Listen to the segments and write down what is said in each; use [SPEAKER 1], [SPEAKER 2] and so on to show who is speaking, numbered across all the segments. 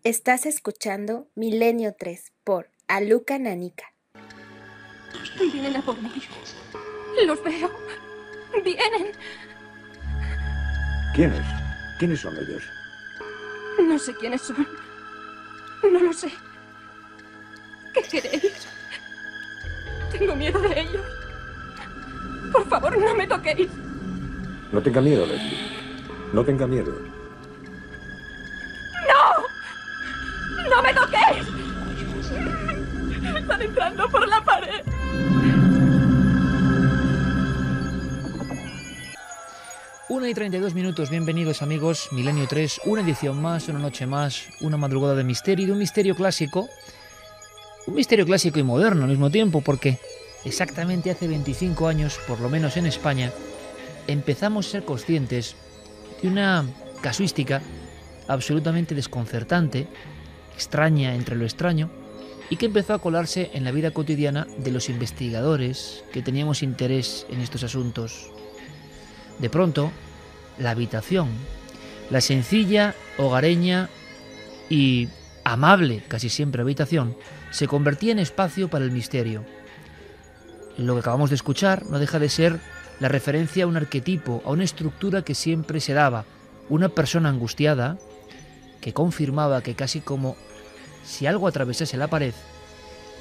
[SPEAKER 1] Estás escuchando Milenio 3 por Aluka Nanika.
[SPEAKER 2] Vienen a por mí. Los veo. Vienen.
[SPEAKER 3] ¿Quiénes? ¿Quiénes son ellos?
[SPEAKER 2] No sé quiénes son. No lo sé. ¿Qué queréis? Tengo miedo de ellos. Por favor, no me toquéis.
[SPEAKER 3] No tenga miedo, Leslie. No tenga miedo.
[SPEAKER 2] ¡No! ¡No me toquéis! Están entrando por la pared.
[SPEAKER 4] Una y 32 minutos, bienvenidos amigos, Milenio 3, una edición más, una noche más, una madrugada de misterio y de un misterio clásico y moderno al mismo tiempo, porque exactamente hace 25 años, por lo menos en España, empezamos a ser conscientes de una casuística absolutamente desconcertante, extraña entre lo extraño, y que empezó a colarse en la vida cotidiana de los investigadores que teníamos interés en estos asuntos. De pronto, la habitación, la sencilla, hogareña y amable, casi siempre habitación, se convertía en espacio para el misterio. Lo que acabamos de escuchar no deja de ser la referencia a un arquetipo, a una estructura que siempre se daba, una persona angustiada que confirmaba que casi como si algo atravesase la pared,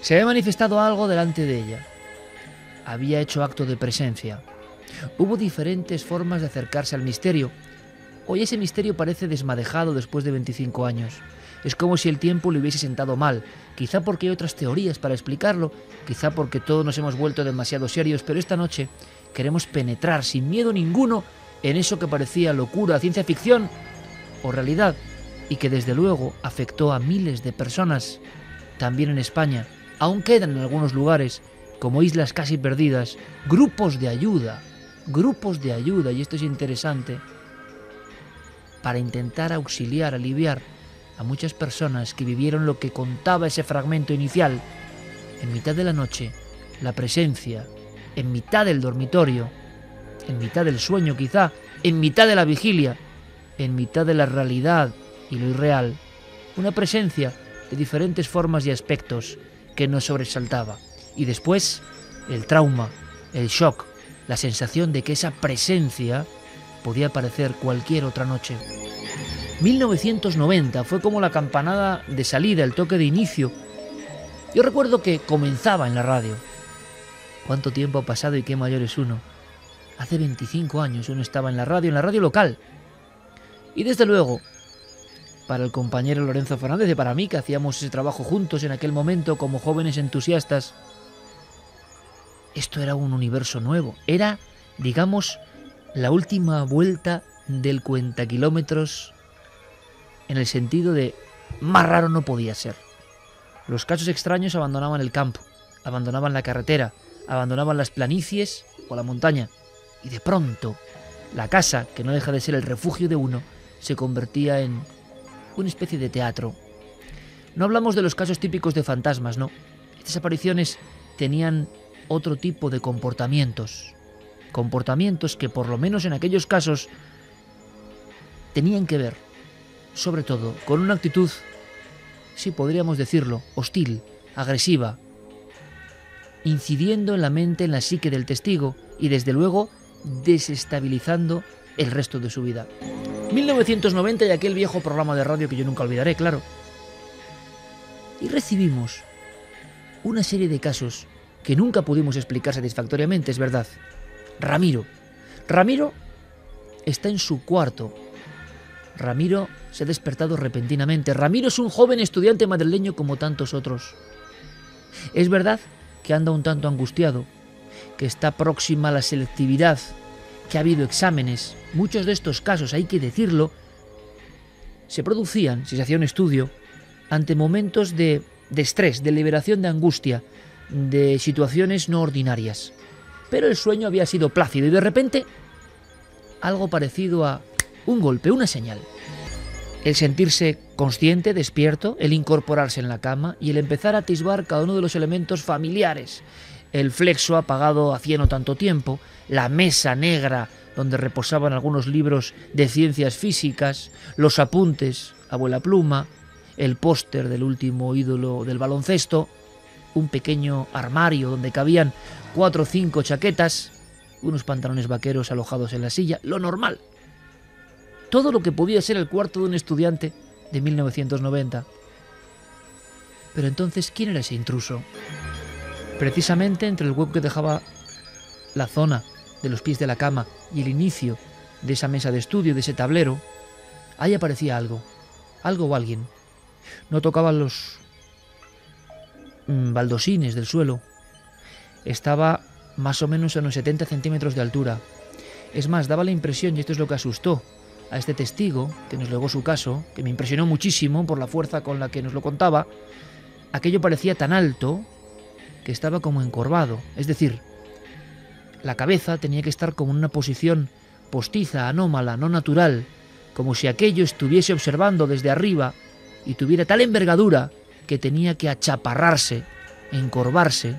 [SPEAKER 4] se había manifestado algo delante de ella. Había hecho acto de presencia. Hubo diferentes formas de acercarse al misterio. Hoy ese misterio parece desmadejado después de 25 años. Es como si el tiempo le hubiese sentado mal, quizá porque hay otras teorías para explicarlo, quizá porque todos nos hemos vuelto demasiado serios, pero esta noche queremos penetrar sin miedo ninguno en eso que parecía locura, ciencia ficción o realidad, y que desde luego afectó a miles de personas, también en España. Aún quedan en algunos lugares, como islas casi perdidas, grupos de ayuda, y esto es interesante, para intentar auxiliar, aliviar a muchas personas que vivieron lo que contaba ese fragmento inicial. En mitad de la noche, la presencia, en mitad del dormitorio, en mitad del sueño quizá, en mitad de la vigilia, en mitad de la realidad y lo irreal, una presencia de diferentes formas y aspectos que nos sobresaltaba. Y después, el trauma, el shock, la sensación de que esa presencia podía aparecer cualquier otra noche. 1990 fue como la campanada de salida, el toque de inicio. Yo recuerdo que comenzaba en la radio. ¿Cuánto tiempo ha pasado y qué mayor es uno? Hace 25 años uno estaba en la radio local. Y desde luego, para el compañero Lorenzo Fernández y para mí, que hacíamos ese trabajo juntos en aquel momento como jóvenes entusiastas, esto era un universo nuevo. Era, digamos, la última vuelta del cuentakilómetros, en el sentido de más raro no podía ser. Los casos extraños abandonaban el campo, abandonaban la carretera, abandonaban las planicies o la montaña, y de pronto la casa, que no deja de ser el refugio de uno, se convertía en una especie de teatro. No hablamos de los casos típicos de fantasmas, no. Estas apariciones tenían otro tipo de comportamientos que por lo menos en aquellos casos tenían que ver, sobre todo, con una actitud, sí podríamos decirlo, hostil, agresiva, incidiendo en la mente, en la psique del testigo y desde luego desestabilizando el resto de su vida. 1990 y aquel viejo programa de radio que yo nunca olvidaré, claro. Y recibimos una serie de casos que nunca pudimos explicar satisfactoriamente, es verdad. Ramiro está en su cuarto. Ramiro se ha despertado repentinamente. Ramiro es un joven estudiante madrileño como tantos otros. Es verdad que anda un tanto angustiado, que está próxima a la selectividad, que ha habido exámenes. Muchos de estos casos, hay que decirlo, se producían, si se hacía un estudio, ante momentos de estrés, de liberación de angustia, de situaciones no ordinarias. Pero el sueño había sido plácido y de repente algo parecido a un golpe, una señal. El sentirse consciente, despierto, el incorporarse en la cama y el empezar a atisbar cada uno de los elementos familiares. El flexo apagado hacía no tanto tiempo, la mesa negra donde reposaban algunos libros de ciencias físicas, los apuntes, abuela pluma, el póster del último ídolo del baloncesto, un pequeño armario donde cabían 4 o 5 chaquetas, unos pantalones vaqueros alojados en la silla, lo normal. Todo lo que podía ser el cuarto de un estudiante de 1990. Pero entonces, ¿quién era ese intruso? Precisamente entre el hueco que dejaba la zona de los pies de la cama y el inicio de esa mesa de estudio, de ese tablero, ahí aparecía algo o alguien. No tocaba los baldosines del suelo. Estaba más o menos a unos 70 centímetros de altura. Es más, daba la impresión, y esto es lo que asustó a este testigo, que nos legó su caso, que me impresionó muchísimo por la fuerza con la que nos lo contaba, aquello parecía tan alto que estaba como encorvado. Es decir, la cabeza tenía que estar como en una posición postiza, anómala, no natural, como si aquello estuviese observando desde arriba y tuviera tal envergadura que tenía que achaparrarse, encorvarse,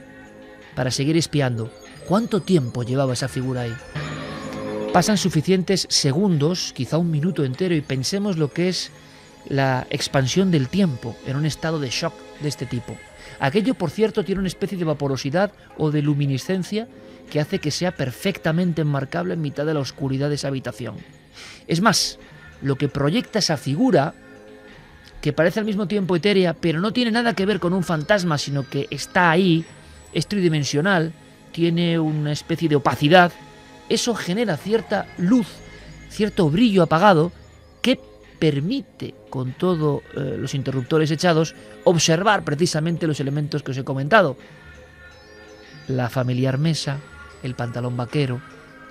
[SPEAKER 4] para seguir espiando. ¿Cuánto tiempo llevaba esa figura ahí? Pasan suficientes segundos, quizá un minuto entero, y pensemos lo que es la expansión del tiempo en un estado de shock de este tipo. Aquello, por cierto, tiene una especie de vaporosidad o de luminiscencia que hace que sea perfectamente enmarcable en mitad de la oscuridad de esa habitación. Es más, lo que proyecta esa figura, que parece al mismo tiempo etérea, pero no tiene nada que ver con un fantasma, sino que está ahí, es tridimensional, tiene una especie de opacidad, eso genera cierta luz, cierto brillo apagado, que permite, con todos los interruptores echados, observar precisamente los elementos que os he comentado. La familiar mesa, el pantalón vaquero,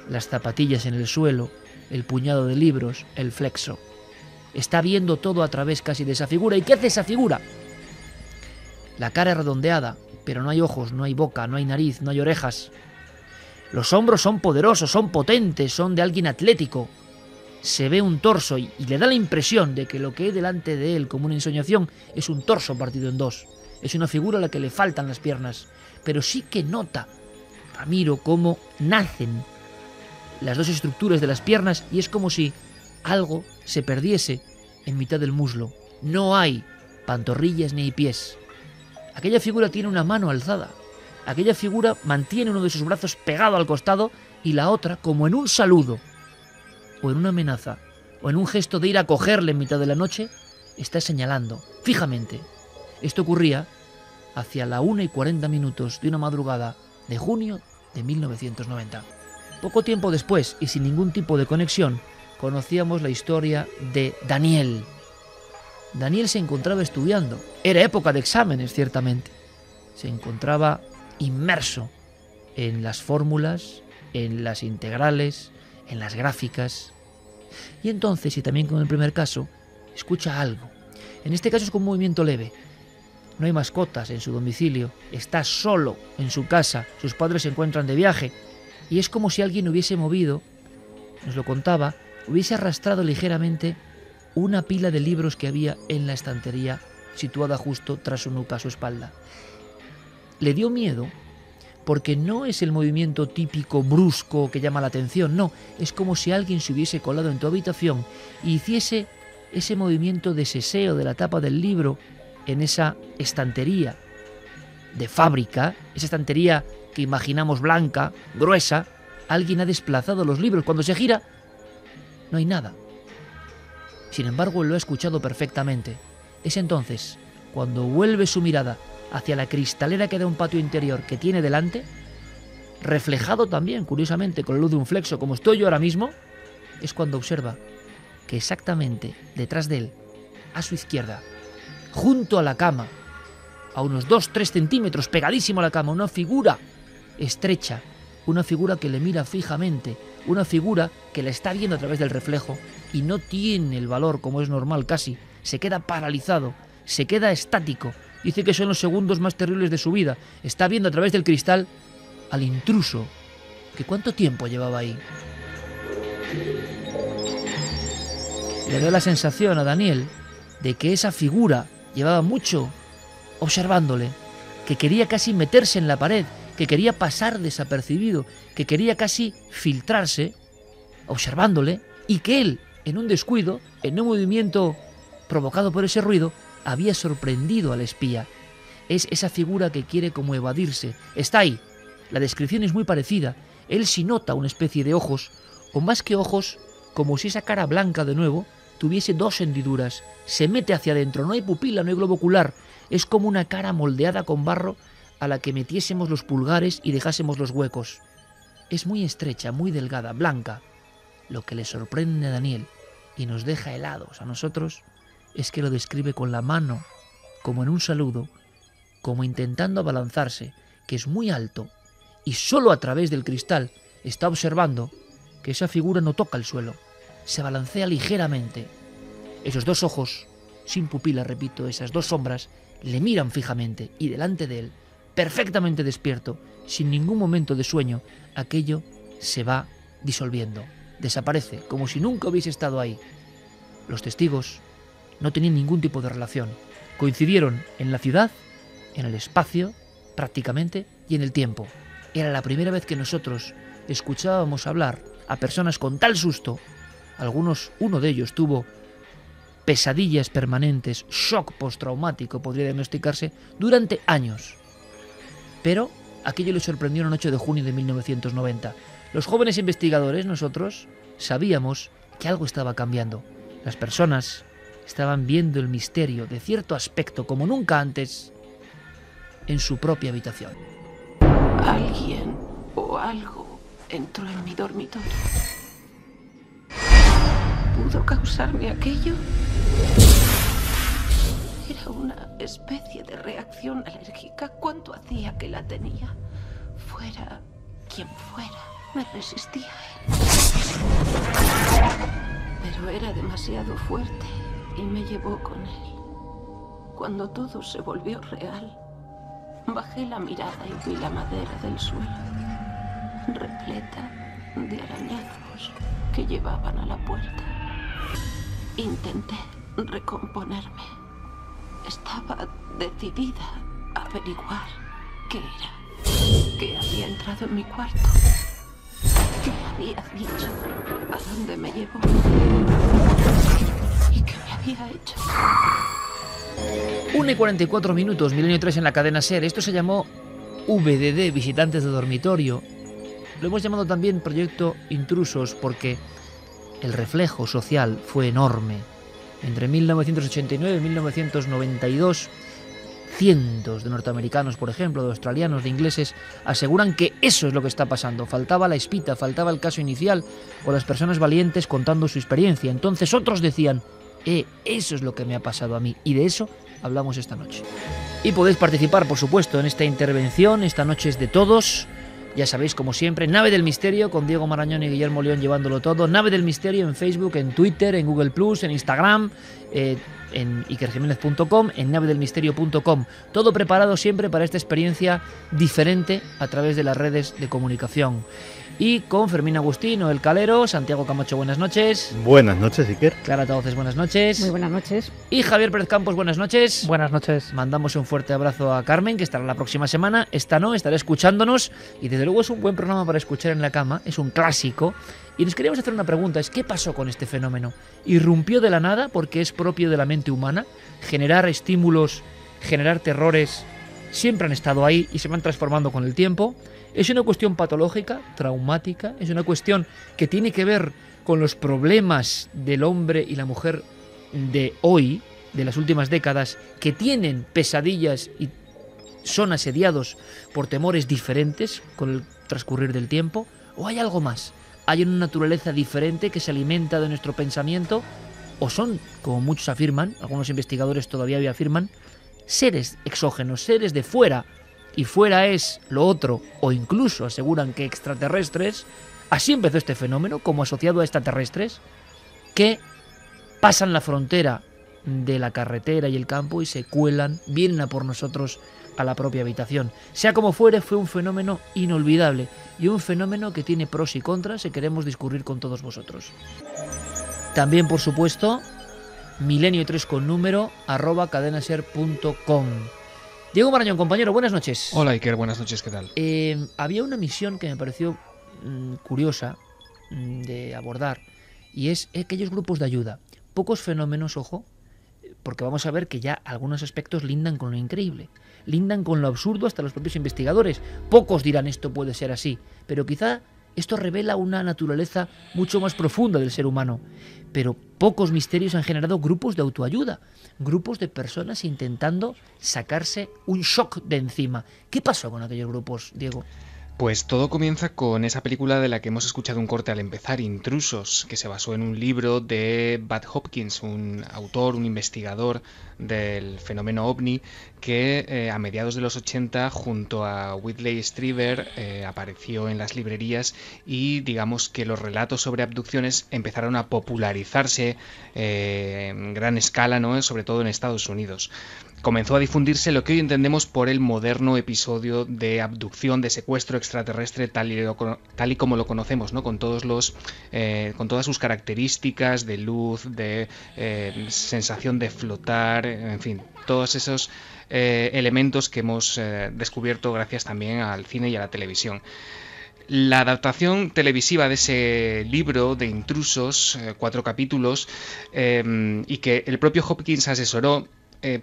[SPEAKER 4] las zapatillas en el suelo, el puñado de libros, el flexo. Está viendo todo a través casi de esa figura. ¿Y qué hace esa figura? La cara es redondeada, pero no hay ojos, no hay boca, no hay nariz, no hay orejas. Los hombros son poderosos, son potentes, son de alguien atlético. Se ve un torso y le da la impresión de que lo que hay delante de él como una ensoñación es un torso partido en dos. Es una figura a la que le faltan las piernas. Pero sí que nota Ramiro cómo nacen las dos estructuras de las piernas y es como si algo se perdiese en mitad del muslo. No hay pantorrillas ni pies. Aquella figura tiene una mano alzada. Aquella figura mantiene uno de sus brazos pegado al costado y la otra, como en un saludo, o en una amenaza, o en un gesto de ir a cogerle en mitad de la noche, está señalando fijamente. Esto ocurría hacia la 1:40 de una madrugada de junio de 1990. Poco tiempo después, y sin ningún tipo de conexión, conocíamos la historia de Daniel. Daniel se encontraba estudiando. Era época de exámenes, ciertamente. Se encontraba inmerso en las fórmulas, en las integrales, en las gráficas. Y entonces, y también con el primer caso, escucha algo. En este caso es con un movimiento leve. No hay mascotas en su domicilio. Está solo en su casa. Sus padres se encuentran de viaje. Y es como si alguien hubiese movido, nos lo contaba, hubiese arrastrado ligeramente una pila de libros que había en la estantería situada justo tras su nuca, a su espalda. Le dio miedo porque no es el movimiento típico brusco que llama la atención, no, es como si alguien se hubiese colado en tu habitación y hiciese ese movimiento de seseo de la tapa del libro en esa estantería de fábrica, esa estantería que imaginamos blanca, gruesa. Alguien ha desplazado los libros. Cuando se gira, no hay nada. Sin embargo, él lo ha escuchado perfectamente. Es entonces cuando vuelve su mirada hacia la cristalera que da un patio interior que tiene delante, reflejado también, curiosamente, con la luz de un flexo, como estoy yo ahora mismo, es cuando observa que exactamente detrás de él, a su izquierda, junto a la cama, a unos 2-3 centímetros, pegadísimo a la cama, una figura estrecha, una figura que le mira fijamente, una figura que la está viendo a través del reflejo y no tiene el valor como es normal casi, se queda paralizado, se queda estático, dice que son los segundos más terribles de su vida, está viendo a través del cristal al intruso, que cuánto tiempo llevaba ahí. Le da la sensación a Daniel de que esa figura llevaba mucho observándole, que quería casi meterse en la pared, que quería pasar desapercibido, que quería casi filtrarse, observándole, y que él, en un descuido, en un movimiento provocado por ese ruido, había sorprendido al espía. Es esa figura que quiere como evadirse. Está ahí. La descripción es muy parecida. Él sí nota una especie de ojos, o más que ojos, como si esa cara blanca de nuevo tuviese dos hendiduras. Se mete hacia adentro, no hay pupila, no hay globo ocular. Es como una cara moldeada con barro a la que metiésemos los pulgares y dejásemos los huecos. Es muy estrecha, muy delgada, blanca. Lo que le sorprende a Daniel y nos deja helados a nosotros es que lo describe con la mano, como en un saludo, como intentando abalanzarse, que es muy alto, y solo a través del cristal está observando que esa figura no toca el suelo, se balancea ligeramente. Esos dos ojos, sin pupila, repito, esas dos sombras, le miran fijamente y delante de él, perfectamente despierto, sin ningún momento de sueño, aquello se va disolviendo, desaparece, como si nunca hubiese estado ahí. Los testigos no tenían ningún tipo de relación, coincidieron en la ciudad, en el espacio, prácticamente, y en el tiempo. Era la primera vez que nosotros escuchábamos hablar a personas con tal susto. Uno de ellos tuvo pesadillas permanentes, shock postraumático podría diagnosticarse, durante años. Pero aquello le sorprendió en el 8 de junio de 1990. Los jóvenes investigadores, nosotros, sabíamos que algo estaba cambiando. Las personas estaban viendo el misterio de cierto aspecto como nunca antes en su propia habitación.
[SPEAKER 5] Alguien o algo entró en mi dormitorio. ¿Pudo causarme aquello? Era una especie de reacción alérgica. ¿Cuánto hacía que la tenía? Fuera quien fuera, me resistía a él. Pero era demasiado fuerte y me llevó con él. Cuando todo se volvió real, bajé la mirada y vi la madera del suelo, repleta de arañazos que llevaban a la puerta. Intenté recomponerme. Estaba decidida a averiguar qué era, qué había entrado en mi cuarto, qué había dicho, a dónde me llevó y qué me había hecho.
[SPEAKER 4] 1:44 minutos, Milenio 3 en la cadena SER. Esto se llamó VDD, Visitantes de Dormitorio. Lo hemos llamado también Proyecto Intrusos porque el reflejo social fue enorme. Entre 1989 y 1992, cientos de norteamericanos, por ejemplo, de australianos, de ingleses, aseguran que eso es lo que está pasando. Faltaba la espita, faltaba el caso inicial o las personas valientes contando su experiencia. Entonces otros decían, eso es lo que me ha pasado a mí. Y de eso hablamos esta noche. Y podéis participar, por supuesto, en esta intervención. Esta noche es de todos. Ya sabéis, como siempre, Nave del Misterio con Diego Marañón y Guillermo León llevándolo todo. Nave del Misterio en Facebook, en Twitter, en Google+, en Instagram, en ikerjiménez.com, en navedelmisterio.com. Todo preparado siempre para esta experiencia diferente a través de las redes de comunicación. Y con Fermín Agustín, El Calero, Santiago Camacho, buenas noches.
[SPEAKER 6] Buenas noches, Iker.
[SPEAKER 4] Clara Tauces, buenas noches.
[SPEAKER 7] Muy buenas noches.
[SPEAKER 4] Y Javier Pérez Campos, buenas noches.
[SPEAKER 8] Buenas noches.
[SPEAKER 4] Mandamos un fuerte abrazo a Carmen, que estará la próxima semana. Esta no, estará escuchándonos. Y desde luego es un buen programa para escuchar en la cama, es un clásico. Y nos queríamos hacer una pregunta, ¿qué pasó con este fenómeno? ¿Irrumpió de la nada porque es propio de la mente humana? Generar estímulos, generar terrores, siempre han estado ahí y se van transformando con el tiempo. ¿Es una cuestión patológica, traumática? ¿Es una cuestión que tiene que ver con los problemas del hombre y la mujer de hoy, de las últimas décadas, que tienen pesadillas y son asediados por temores diferentes con el transcurrir del tiempo? ¿O hay algo más? ¿Hay una naturaleza diferente que se alimenta de nuestro pensamiento? ¿O son, como muchos afirman, algunos investigadores todavía afirman, seres exógenos, seres de fuera, y fuera es lo otro, o incluso aseguran que extraterrestres? Así empezó este fenómeno, como asociado a extraterrestres, que pasan la frontera de la carretera y el campo y se cuelan, vienen a por nosotros a la propia habitación. Sea como fuere, fue un fenómeno inolvidable y un fenómeno que tiene pros y contras y queremos discurrir con todos vosotros. También, por supuesto, milenio3 con número @cadenaser.com. Diego Marañón, compañero, buenas noches.
[SPEAKER 8] Hola Iker, buenas noches, ¿qué tal?
[SPEAKER 4] Había una misión que me pareció curiosa de abordar y es aquellos grupos de ayuda. Pocos fenómenos, ojo, porque vamos a ver que ya algunos aspectos lindan con lo increíble, lindan con lo absurdo hasta los propios investigadores. Pocos dirán esto puede ser así, pero quizá esto revela una naturaleza mucho más profunda del ser humano. Pero pocos misterios han generado grupos de autoayuda, grupos de personas intentando sacarse un shock de encima. ¿Qué pasó con aquellos grupos, Diego?
[SPEAKER 6] Pues todo comienza con esa película de la que hemos escuchado un corte al empezar, Intrusos, que se basó en un libro de Bud Hopkins, un autor, un investigador del fenómeno ovni, que a mediados de los 80, junto a Whitley Strieber, apareció en las librerías y digamos que los relatos sobre abducciones empezaron a popularizarse en gran escala, ¿no? Sobre todo en Estados Unidos. Comenzó a difundirse lo que hoy entendemos por el moderno episodio de abducción, de secuestro extraterrestre, tal y como lo conocemos, ¿no? Con todas sus características de luz, de sensación de flotar, en fin, todos esos elementos que hemos descubierto gracias también al cine y a la televisión. La adaptación televisiva de ese libro de Intrusos, 4 capítulos, y que el propio Hopkins asesoró,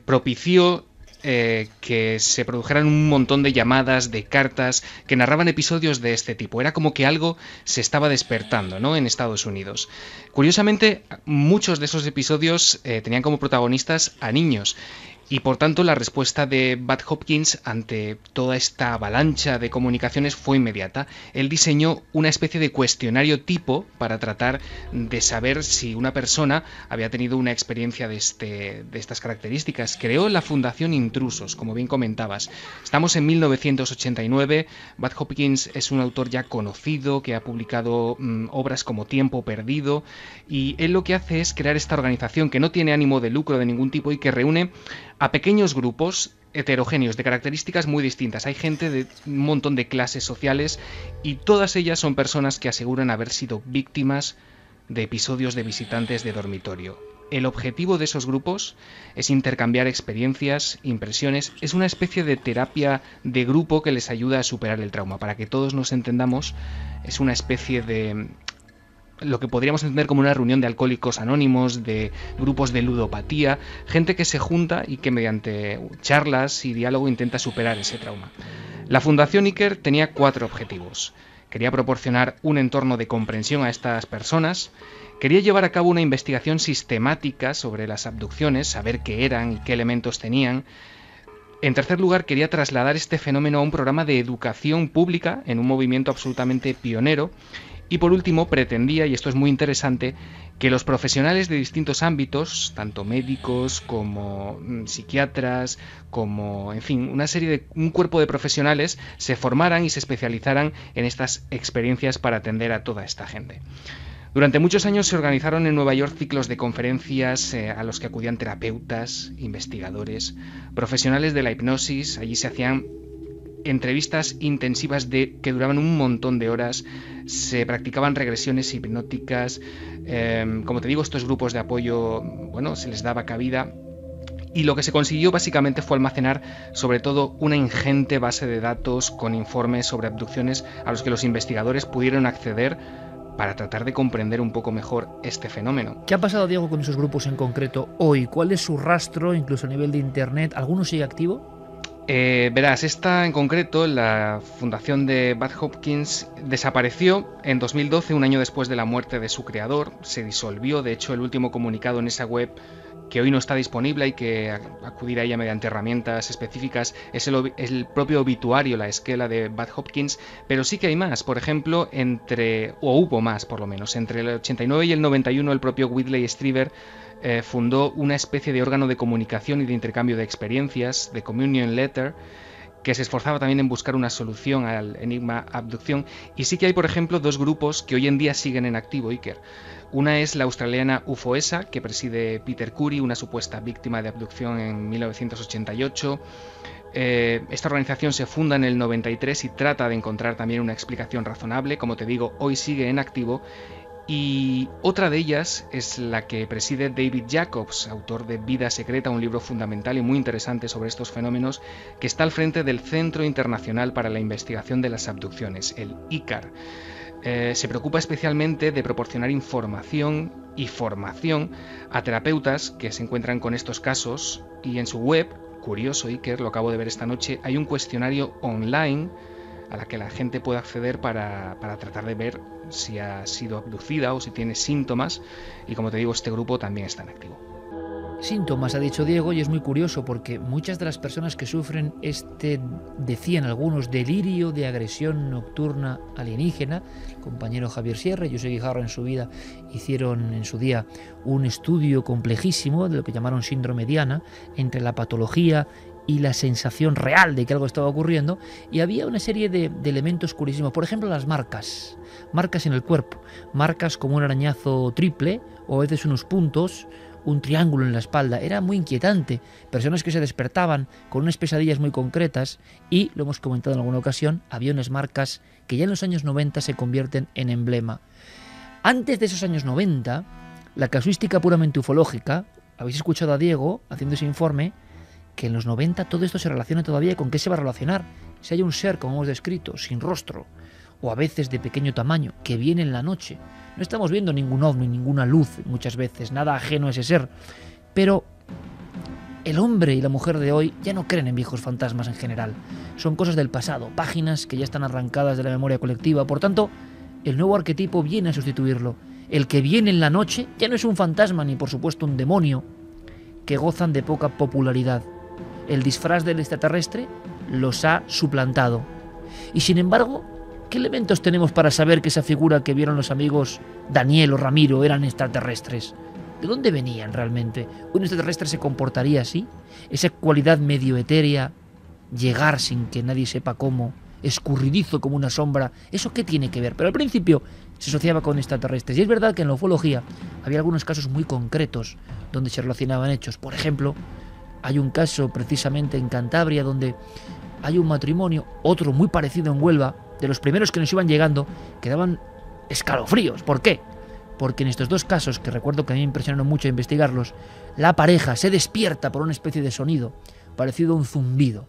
[SPEAKER 6] propició que se produjeran un montón de llamadas, de cartas que narraban episodios de este tipo. Era como que algo se estaba despertando, ¿no? En Estados Unidos. Curiosamente, muchos de esos episodios tenían como protagonistas a niños. Y por tanto la respuesta de Bud Hopkins ante toda esta avalancha de comunicaciones fue inmediata. Él diseñó una especie de cuestionario tipo para tratar de saber si una persona había tenido una experiencia de estas características. Creó la Fundación Intrusos, como bien comentabas. Estamos en 1989, Bud Hopkins es un autor ya conocido que ha publicado obras como Tiempo Perdido, y él lo que hace es crear esta organización que no tiene ánimo de lucro de ningún tipo y que reúne a pequeños grupos heterogéneos de características muy distintas. Hay gente de un montón de clases sociales y todas ellas son personas que aseguran haber sido víctimas de episodios de visitantes de dormitorio. El objetivo de esos grupos es intercambiar experiencias, impresiones. Es una especie de terapia de grupo que les ayuda a superar el trauma. Para que todos nos entendamos, es una especie de lo que podríamos entender como una reunión de alcohólicos anónimos, de grupos de ludopatía, gente que se junta y que mediante charlas y diálogo intenta superar ese trauma. La Fundación Iker tenía 4 objetivos. Quería proporcionar un entorno de comprensión a estas personas, quería llevar a cabo una investigación sistemática sobre las abducciones, saber qué eran y qué elementos tenían. En tercer lugar, quería trasladar este fenómeno a un programa de educación pública en un movimiento absolutamente pionero. Y por último, pretendía, y esto es muy interesante, que los profesionales de distintos ámbitos, tanto médicos como psiquiatras, como, en fin, un cuerpo de profesionales, se formaran y se especializaran en estas experiencias para atender a toda esta gente. Durante muchos años se organizaron en Nueva York ciclos de conferencias a los que acudían terapeutas, investigadores, profesionales de la hipnosis. Allí se hacían entrevistas intensivas que duraban un montón de horas, se practicaban regresiones hipnóticas, como te digo, estos grupos de apoyo, bueno, se les daba cabida, y lo que se consiguió básicamente fue almacenar sobre todo una ingente base de datos con informes sobre abducciones a los que los investigadores pudieron acceder para tratar de comprender un poco mejor este fenómeno.
[SPEAKER 4] ¿Qué ha pasado, Diego, con esos grupos en concreto hoy? ¿Cuál es su rastro, incluso a nivel de internet? ¿Alguno sigue activo?
[SPEAKER 6] Verás, esta en concreto, la fundación de Bud Hopkins, desapareció en 2012, un año después de la muerte de su creador. Se disolvió. De hecho, el último comunicado en esa web, que hoy no está disponible, hay que acudir a ella mediante herramientas específicas, es el propio obituario, la esquela de Bud Hopkins. Pero sí que hay más. Por ejemplo, hubo más por lo menos, entre el 89 y el 91 el propio Whitley Strieber fundó una especie de órgano de comunicación y de intercambio de experiencias, de Communion Letter, que se esforzaba también en buscar una solución al enigma abducción. Y sí que hay, por ejemplo, 2 grupos que hoy en día siguen en activo, Iker. Una es la australiana UFOESA, que preside Peter Curry, una supuesta víctima de abducción en 1988. Esta organización se funda en el 93 y trata de encontrar también una explicación razonable. Como te digo, hoy sigue en activo. Y otra de ellas es la que preside David Jacobs, autor de Vida Secreta, un libro fundamental y muy interesante sobre estos fenómenos, que está al frente del Centro Internacional para la Investigación de las Abducciones, el ICAR. se preocupa especialmente de proporcionar información y formación a terapeutas que se encuentran con estos casos, y en su web, curioso Iker, lo acabo de ver esta noche, hay un cuestionario online a la que la gente puede acceder para tratar de ver si ha sido abducida o si tiene síntomas, y como te digo, este grupo también está en activo.
[SPEAKER 4] Síntomas, ha dicho Diego, y es muy curioso porque muchas de las personas que sufren decían algunos, delirio de agresión nocturna alienígena. El compañero Javier Sierra y José Guijarro en su vida hicieron en su día un estudio complejísimo de lo que llamaron síndrome Diana, entre la patología y la sensación real de que algo estaba ocurriendo, y había una serie de elementos curísimos. Por ejemplo, las marcas en el cuerpo, marcas como un arañazo triple o a veces unos puntos, un triángulo en la espalda. Era muy inquietante. Personas que se despertaban con unas pesadillas muy concretas, y, lo hemos comentado en alguna ocasión, había unas marcas que ya en los años 90 se convierten en emblema. Antes de esos años 90, la casuística puramente ufológica, habéis escuchado a Diego haciendo ese informe, que en los 90 todo esto se relaciona todavía con qué se va a relacionar. Si hay un ser, como hemos descrito, sin rostro, o a veces de pequeño tamaño, que viene en la noche. No estamos viendo ningún ovni, ninguna luz muchas veces, nada ajeno a ese ser. Pero el hombre y la mujer de hoy ya no creen en viejos fantasmas en general. Son cosas del pasado, páginas que ya están arrancadas de la memoria colectiva. Por tanto, el nuevo arquetipo viene a sustituirlo. El que viene en la noche ya no es un fantasma ni por supuesto un demonio, que gozan de poca popularidad. El disfraz del extraterrestre los ha suplantado. Y sin embargo, ¿qué elementos tenemos para saber que esa figura que vieron los amigos Daniel o Ramiro eran extraterrestres? ¿De dónde venían realmente? ¿Un extraterrestre se comportaría así? Esa cualidad medio etérea, llegar sin que nadie sepa cómo, escurridizo como una sombra, ¿eso qué tiene que ver? Pero al principio se asociaba con extraterrestres. Y es verdad que en la ufología había algunos casos muy concretos donde se relacionaban hechos. Por ejemplo, hay un caso precisamente en Cantabria donde hay un matrimonio, otro muy parecido en Huelva, de los primeros que nos iban llegando, que daban escalofríos. ¿Por qué? Porque en estos dos casos, que recuerdo que a mí me impresionaron mucho investigarlos, la pareja se despierta por una especie de sonido, parecido a un zumbido.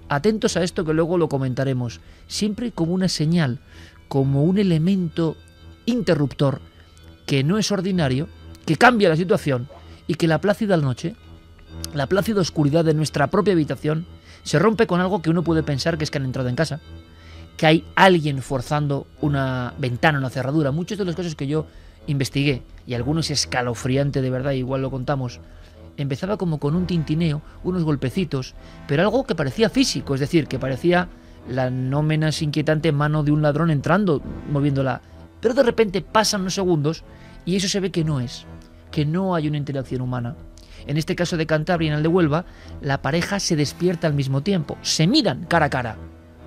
[SPEAKER 4] Atentos a esto que luego lo comentaremos, siempre como una señal, como un elemento interruptor, que no es ordinario, que cambia la situación y que la plácida noche, la plácida oscuridad de nuestra propia habitación, se rompe con algo que uno puede pensar que es que han entrado en casa, que hay alguien forzando una ventana, una cerradura. Muchos de los casos que yo investigué, y algunos escalofriante de verdad, igual lo contamos, empezaba como con un tintineo, unos golpecitos, pero algo que parecía físico, es decir, que parecía la no menos inquietante mano de un ladrón entrando, moviéndola. Pero de repente pasan unos segundos y eso se ve que no es, que no hay una interacción humana. En este caso de Cantabria y en el de Huelva, la pareja se despierta al mismo tiempo, se miran cara a cara.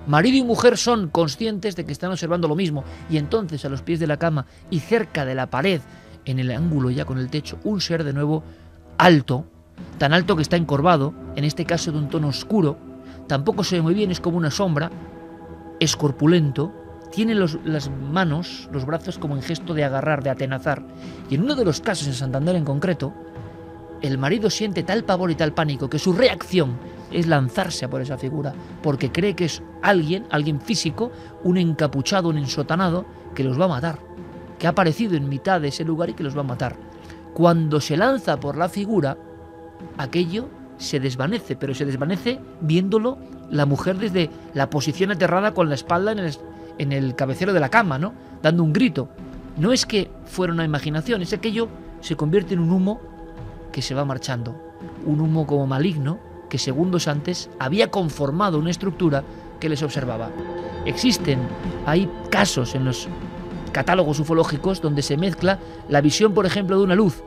[SPEAKER 4] Marido y mujer son conscientes de que están observando lo mismo, y entonces a los pies de la cama y cerca de la pared, en el ángulo ya con el techo, un ser de nuevo alto, tan alto que está encorvado, en este caso de un tono oscuro, tampoco se ve muy bien, es como una sombra, es corpulento, tiene las manos, los brazos como en gesto de agarrar, de atenazar, y en uno de los casos en Santander en concreto, el marido siente tal pavor y tal pánico que su reacción es lanzarse a por esa figura, porque cree que es alguien físico, un encapuchado, un ensotanado, que los va a matar, que ha aparecido en mitad de ese lugar y que los va a matar. Cuando se lanza por la figura, aquello se desvanece, pero se desvanece viéndolo la mujer desde la posición aterrada con la espalda en el cabecero de la cama, ¿no? Dando un grito. No es que fuera una imaginación, es que aquello se convierte en un humo que se va marchando, un humo como maligno que segundos antes había conformado una estructura que les observaba. Hay casos en los catálogos ufológicos donde se mezcla la visión, por ejemplo, de una luz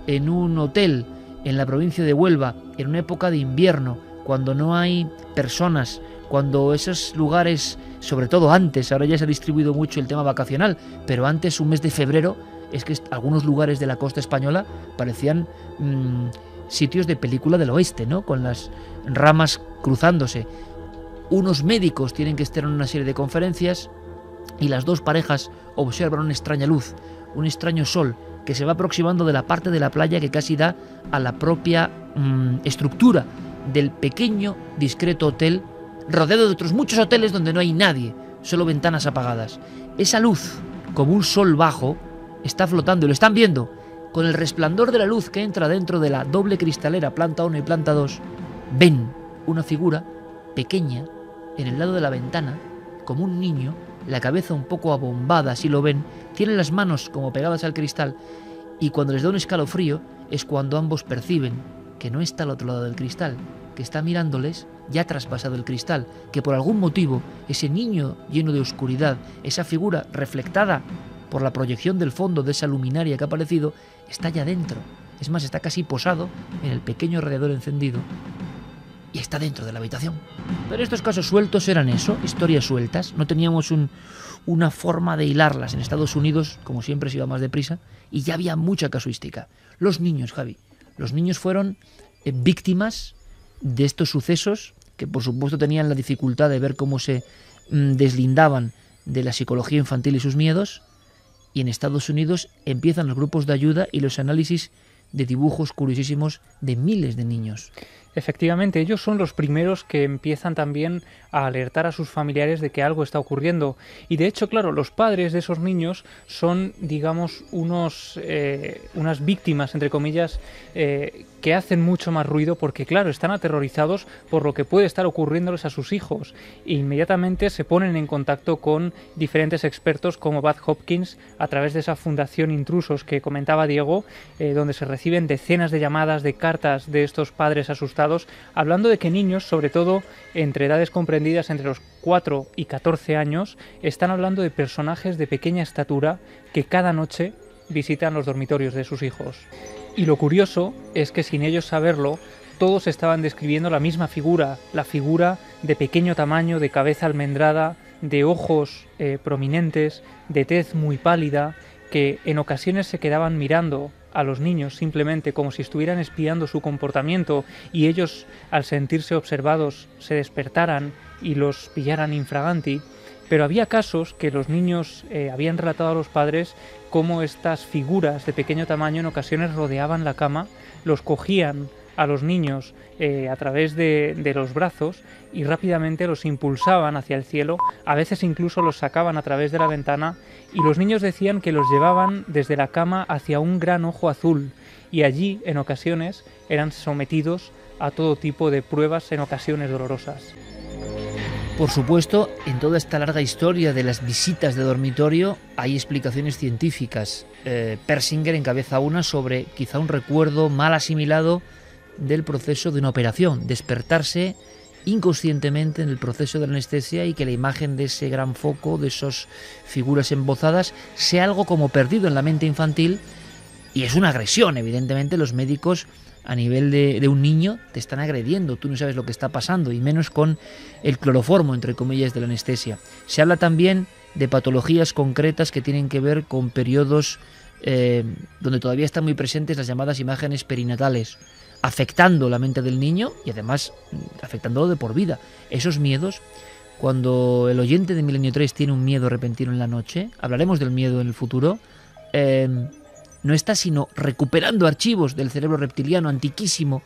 [SPEAKER 4] en un hotel en la provincia de Huelva, en una época de invierno, cuando no hay personas, cuando esos lugares, sobre todo antes, ahora ya se ha distribuido mucho el tema vacacional, pero antes, un mes de febrero, es que algunos lugares de la costa española parecían sitios de película del oeste, ¿no? Con las ramas cruzándose. Unos médicos tienen que estar en una serie de conferencias y las dos parejas observan una extraña luz, un extraño sol que se va aproximando de la parte de la playa que casi da a la propia estructura del pequeño, discreto hotel, rodeado de otros muchos hoteles donde no hay nadie, solo ventanas apagadas. Esa luz como un sol bajo, está flotando, y lo están viendo. Con el resplandor de la luz que entra dentro de la doble cristalera, planta 1 y planta 2, ven una figura pequeña en el lado de la ventana, como un niño, la cabeza un poco abombada, así lo ven, tienen las manos como pegadas al cristal, y cuando les da un escalofrío es cuando ambos perciben que no está al otro lado del cristal, que está mirándoles ya traspasado el cristal, que por algún motivo ese niño lleno de oscuridad, esa figura reflectada por la proyección del fondo de esa luminaria que ha aparecido, está ya dentro. Es más, está casi posado en el pequeño radiador encendido y está dentro de la habitación. Pero estos casos sueltos eran eso, historias sueltas. No teníamos una forma de hilarlas. En Estados Unidos, como siempre, se iba más deprisa y ya había mucha casuística. Los niños, Javi. Los niños fueron víctimas de estos sucesos que, por supuesto, tenían la dificultad de ver cómo se deslindaban de la psicología infantil y sus miedos. Y en Estados Unidos empiezan los grupos de ayuda y los análisis de dibujos curiosísimos de miles de niños.
[SPEAKER 7] Efectivamente, ellos son los primeros que empiezan también a alertar a sus familiares de que algo está ocurriendo. Y de hecho, claro, los padres de esos niños son, digamos, unas víctimas, entre comillas, que hacen mucho más ruido porque, claro, están aterrorizados por lo que puede estar ocurriéndoles a sus hijos. E inmediatamente se ponen en contacto con diferentes expertos como Bad Hopkins a través de esa fundación Intrusos que comentaba Diego, donde se reciben decenas de llamadas, de cartas de estos padres asustados, hablando de que niños, sobre todo entre edades comprendidas entre los 4 y 14 años, están hablando de personajes de pequeña estatura que cada noche visitan los dormitorios de sus hijos. Y lo curioso es que sin ellos saberlo, todos estaban describiendo la misma figura, la figura de pequeño tamaño, de cabeza almendrada, de ojos prominentes, de tez muy pálida, que en ocasiones se quedaban mirando a los niños simplemente como si estuvieran espiando su comportamiento y ellos, al sentirse observados, se despertaran y los pillaran infraganti. Pero había casos que los niños habían relatado a los padres cómo estas figuras de pequeño tamaño en ocasiones rodeaban la cama, los cogían a los niños a través de los brazos y rápidamente los impulsaban hacia el cielo, a veces incluso los sacaban a través de la ventana y los niños decían que los llevaban desde la cama hacia un gran ojo azul y allí en ocasiones eran sometidos a todo tipo de pruebas en ocasiones dolorosas.
[SPEAKER 4] Por supuesto, en toda esta larga historia de las visitas de dormitorio hay explicaciones científicas. Persinger encabeza una sobre quizá un recuerdo mal asimilado del proceso de una operación, despertarse inconscientemente en el proceso de la anestesia y que la imagen de ese gran foco, de esas figuras embozadas, sea algo como perdido en la mente infantil y es una agresión. Evidentemente los médicos a nivel de un niño te están agrediendo, tú no sabes lo que está pasando y menos con el cloroformo, entre comillas, de la anestesia. Se habla también de patologías concretas que tienen que ver con periodos donde todavía están muy presentes las llamadas imágenes perinatales, afectando la mente del niño y además afectándolo de por vida. Esos miedos, cuando el oyente de Milenio 3 tiene un miedo repentino en la noche, hablaremos del miedo en el futuro, no está sino recuperando archivos del cerebro reptiliano antiquísimo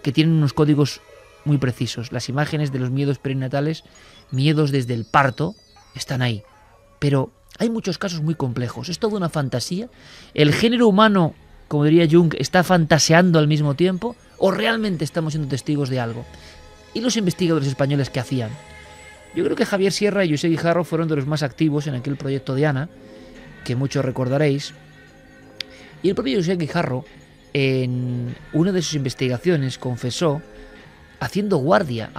[SPEAKER 4] que tienen unos códigos muy precisos. Las imágenes de los miedos perinatales, miedos desde el parto, están ahí. Pero hay muchos casos muy complejos, es toda una fantasía. El género humano, como diría Jung, está fantaseando al mismo tiempo o realmente estamos siendo testigos de algo. ¿Y los investigadores españoles qué hacían? Yo creo que Javier Sierra y José Guijarro fueron de los más activos en aquel proyecto Diana, que muchos recordaréis. Y el propio José Guijarro, en una de sus investigaciones, confesó haciendo guardia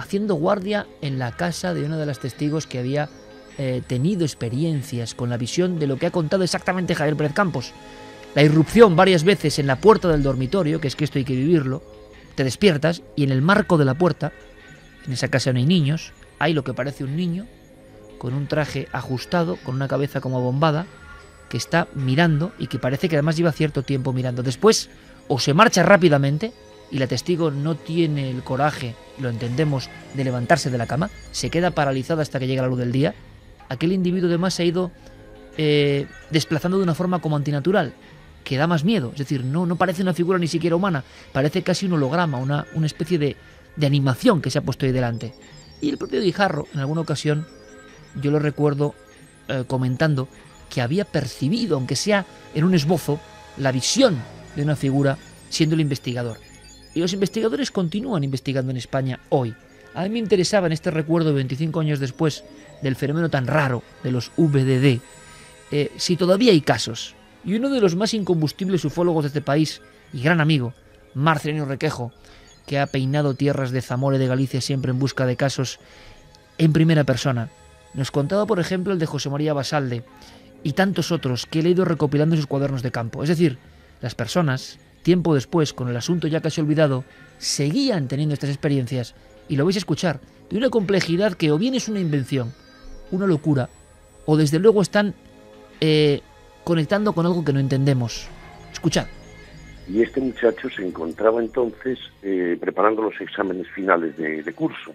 [SPEAKER 4] en la casa de una de las testigos que había tenido experiencias con la visión de lo que ha contado exactamente Javier Pérez Campos. La irrupción varias veces en la puerta del dormitorio, que es que esto hay que vivirlo, te despiertas y en el marco de la puerta, en esa casa no hay niños, hay lo que parece un niño, con un traje ajustado, con una cabeza como abombada, que está mirando y que parece que además lleva cierto tiempo mirando. Después, o se marcha rápidamente y la testigo no tiene el coraje, lo entendemos, de levantarse de la cama, se queda paralizada hasta que llega la luz del día. Aquel individuo además se ha ido desplazando de una forma como antinatural, que da más miedo, es decir, no parece una figura ni siquiera humana, parece casi un holograma, una especie de animación que se ha puesto ahí delante. Y el propio Guijarro, en alguna ocasión, yo lo recuerdo comentando que había percibido, aunque sea en un esbozo, la visión de una figura siendo el investigador. Y los investigadores continúan investigando en España hoy. A mí me interesaba en este recuerdo 25 años después del fenómeno tan raro de los VDD, si todavía hay casos. Y uno de los más incombustibles ufólogos de este país, y gran amigo, Marcelino Requejo, que ha peinado tierras de Zamora y de Galicia siempre en busca de casos en primera persona, nos contaba, por ejemplo, el de José María Basalde y tantos otros que he leído recopilando en sus cuadernos de campo. Es decir, las personas, tiempo después, con el asunto ya casi olvidado, seguían teniendo estas experiencias, y lo vais a escuchar, de una complejidad que o bien es una invención, una locura, o desde luego están conectando con algo que no entendemos. Escuchad.
[SPEAKER 8] Y este muchacho se encontraba entonces preparando los exámenes finales de curso.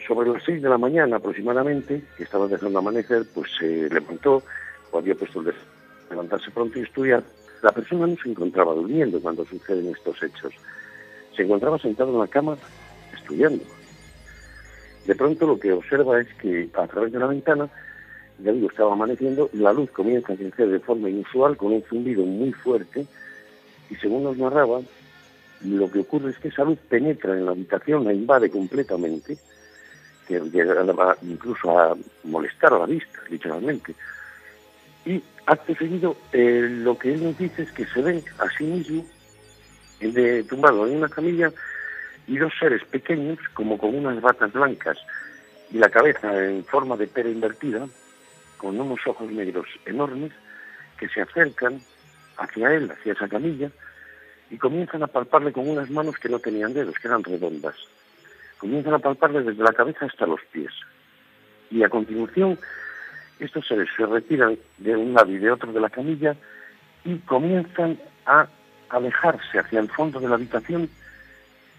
[SPEAKER 8] Sobre las 6 de la mañana aproximadamente, que estaba dejando amanecer, pues se levantó, o había puesto el deseo de levantarse pronto y estudiar. La persona no se encontraba durmiendo cuando suceden estos hechos. Se encontraba sentado en la cama estudiando. De pronto lo que observa es que a través de la ventana, ya digo, estaba amaneciendo, la luz comienza a crecer de forma inusual con un zumbido muy fuerte y según nos narraba, lo que ocurre es que esa luz penetra en la habitación, la invade completamente, que llegaba incluso a molestar a la vista, literalmente. Y acto seguido, lo que él nos dice es que se ve a sí mismo tumbado en una camilla y dos seres pequeños, como con unas batas blancas y la cabeza en forma de pera invertida, con unos ojos negros enormes, que se acercan hacia él, hacia esa camilla, y comienzan a palparle con unas manos que no tenían dedos, que eran redondas. Comienzan a palparle desde la cabeza hasta los pies. Y a continuación, estos seres se retiran de un lado y de otro de la camilla y comienzan a alejarse hacia el fondo de la habitación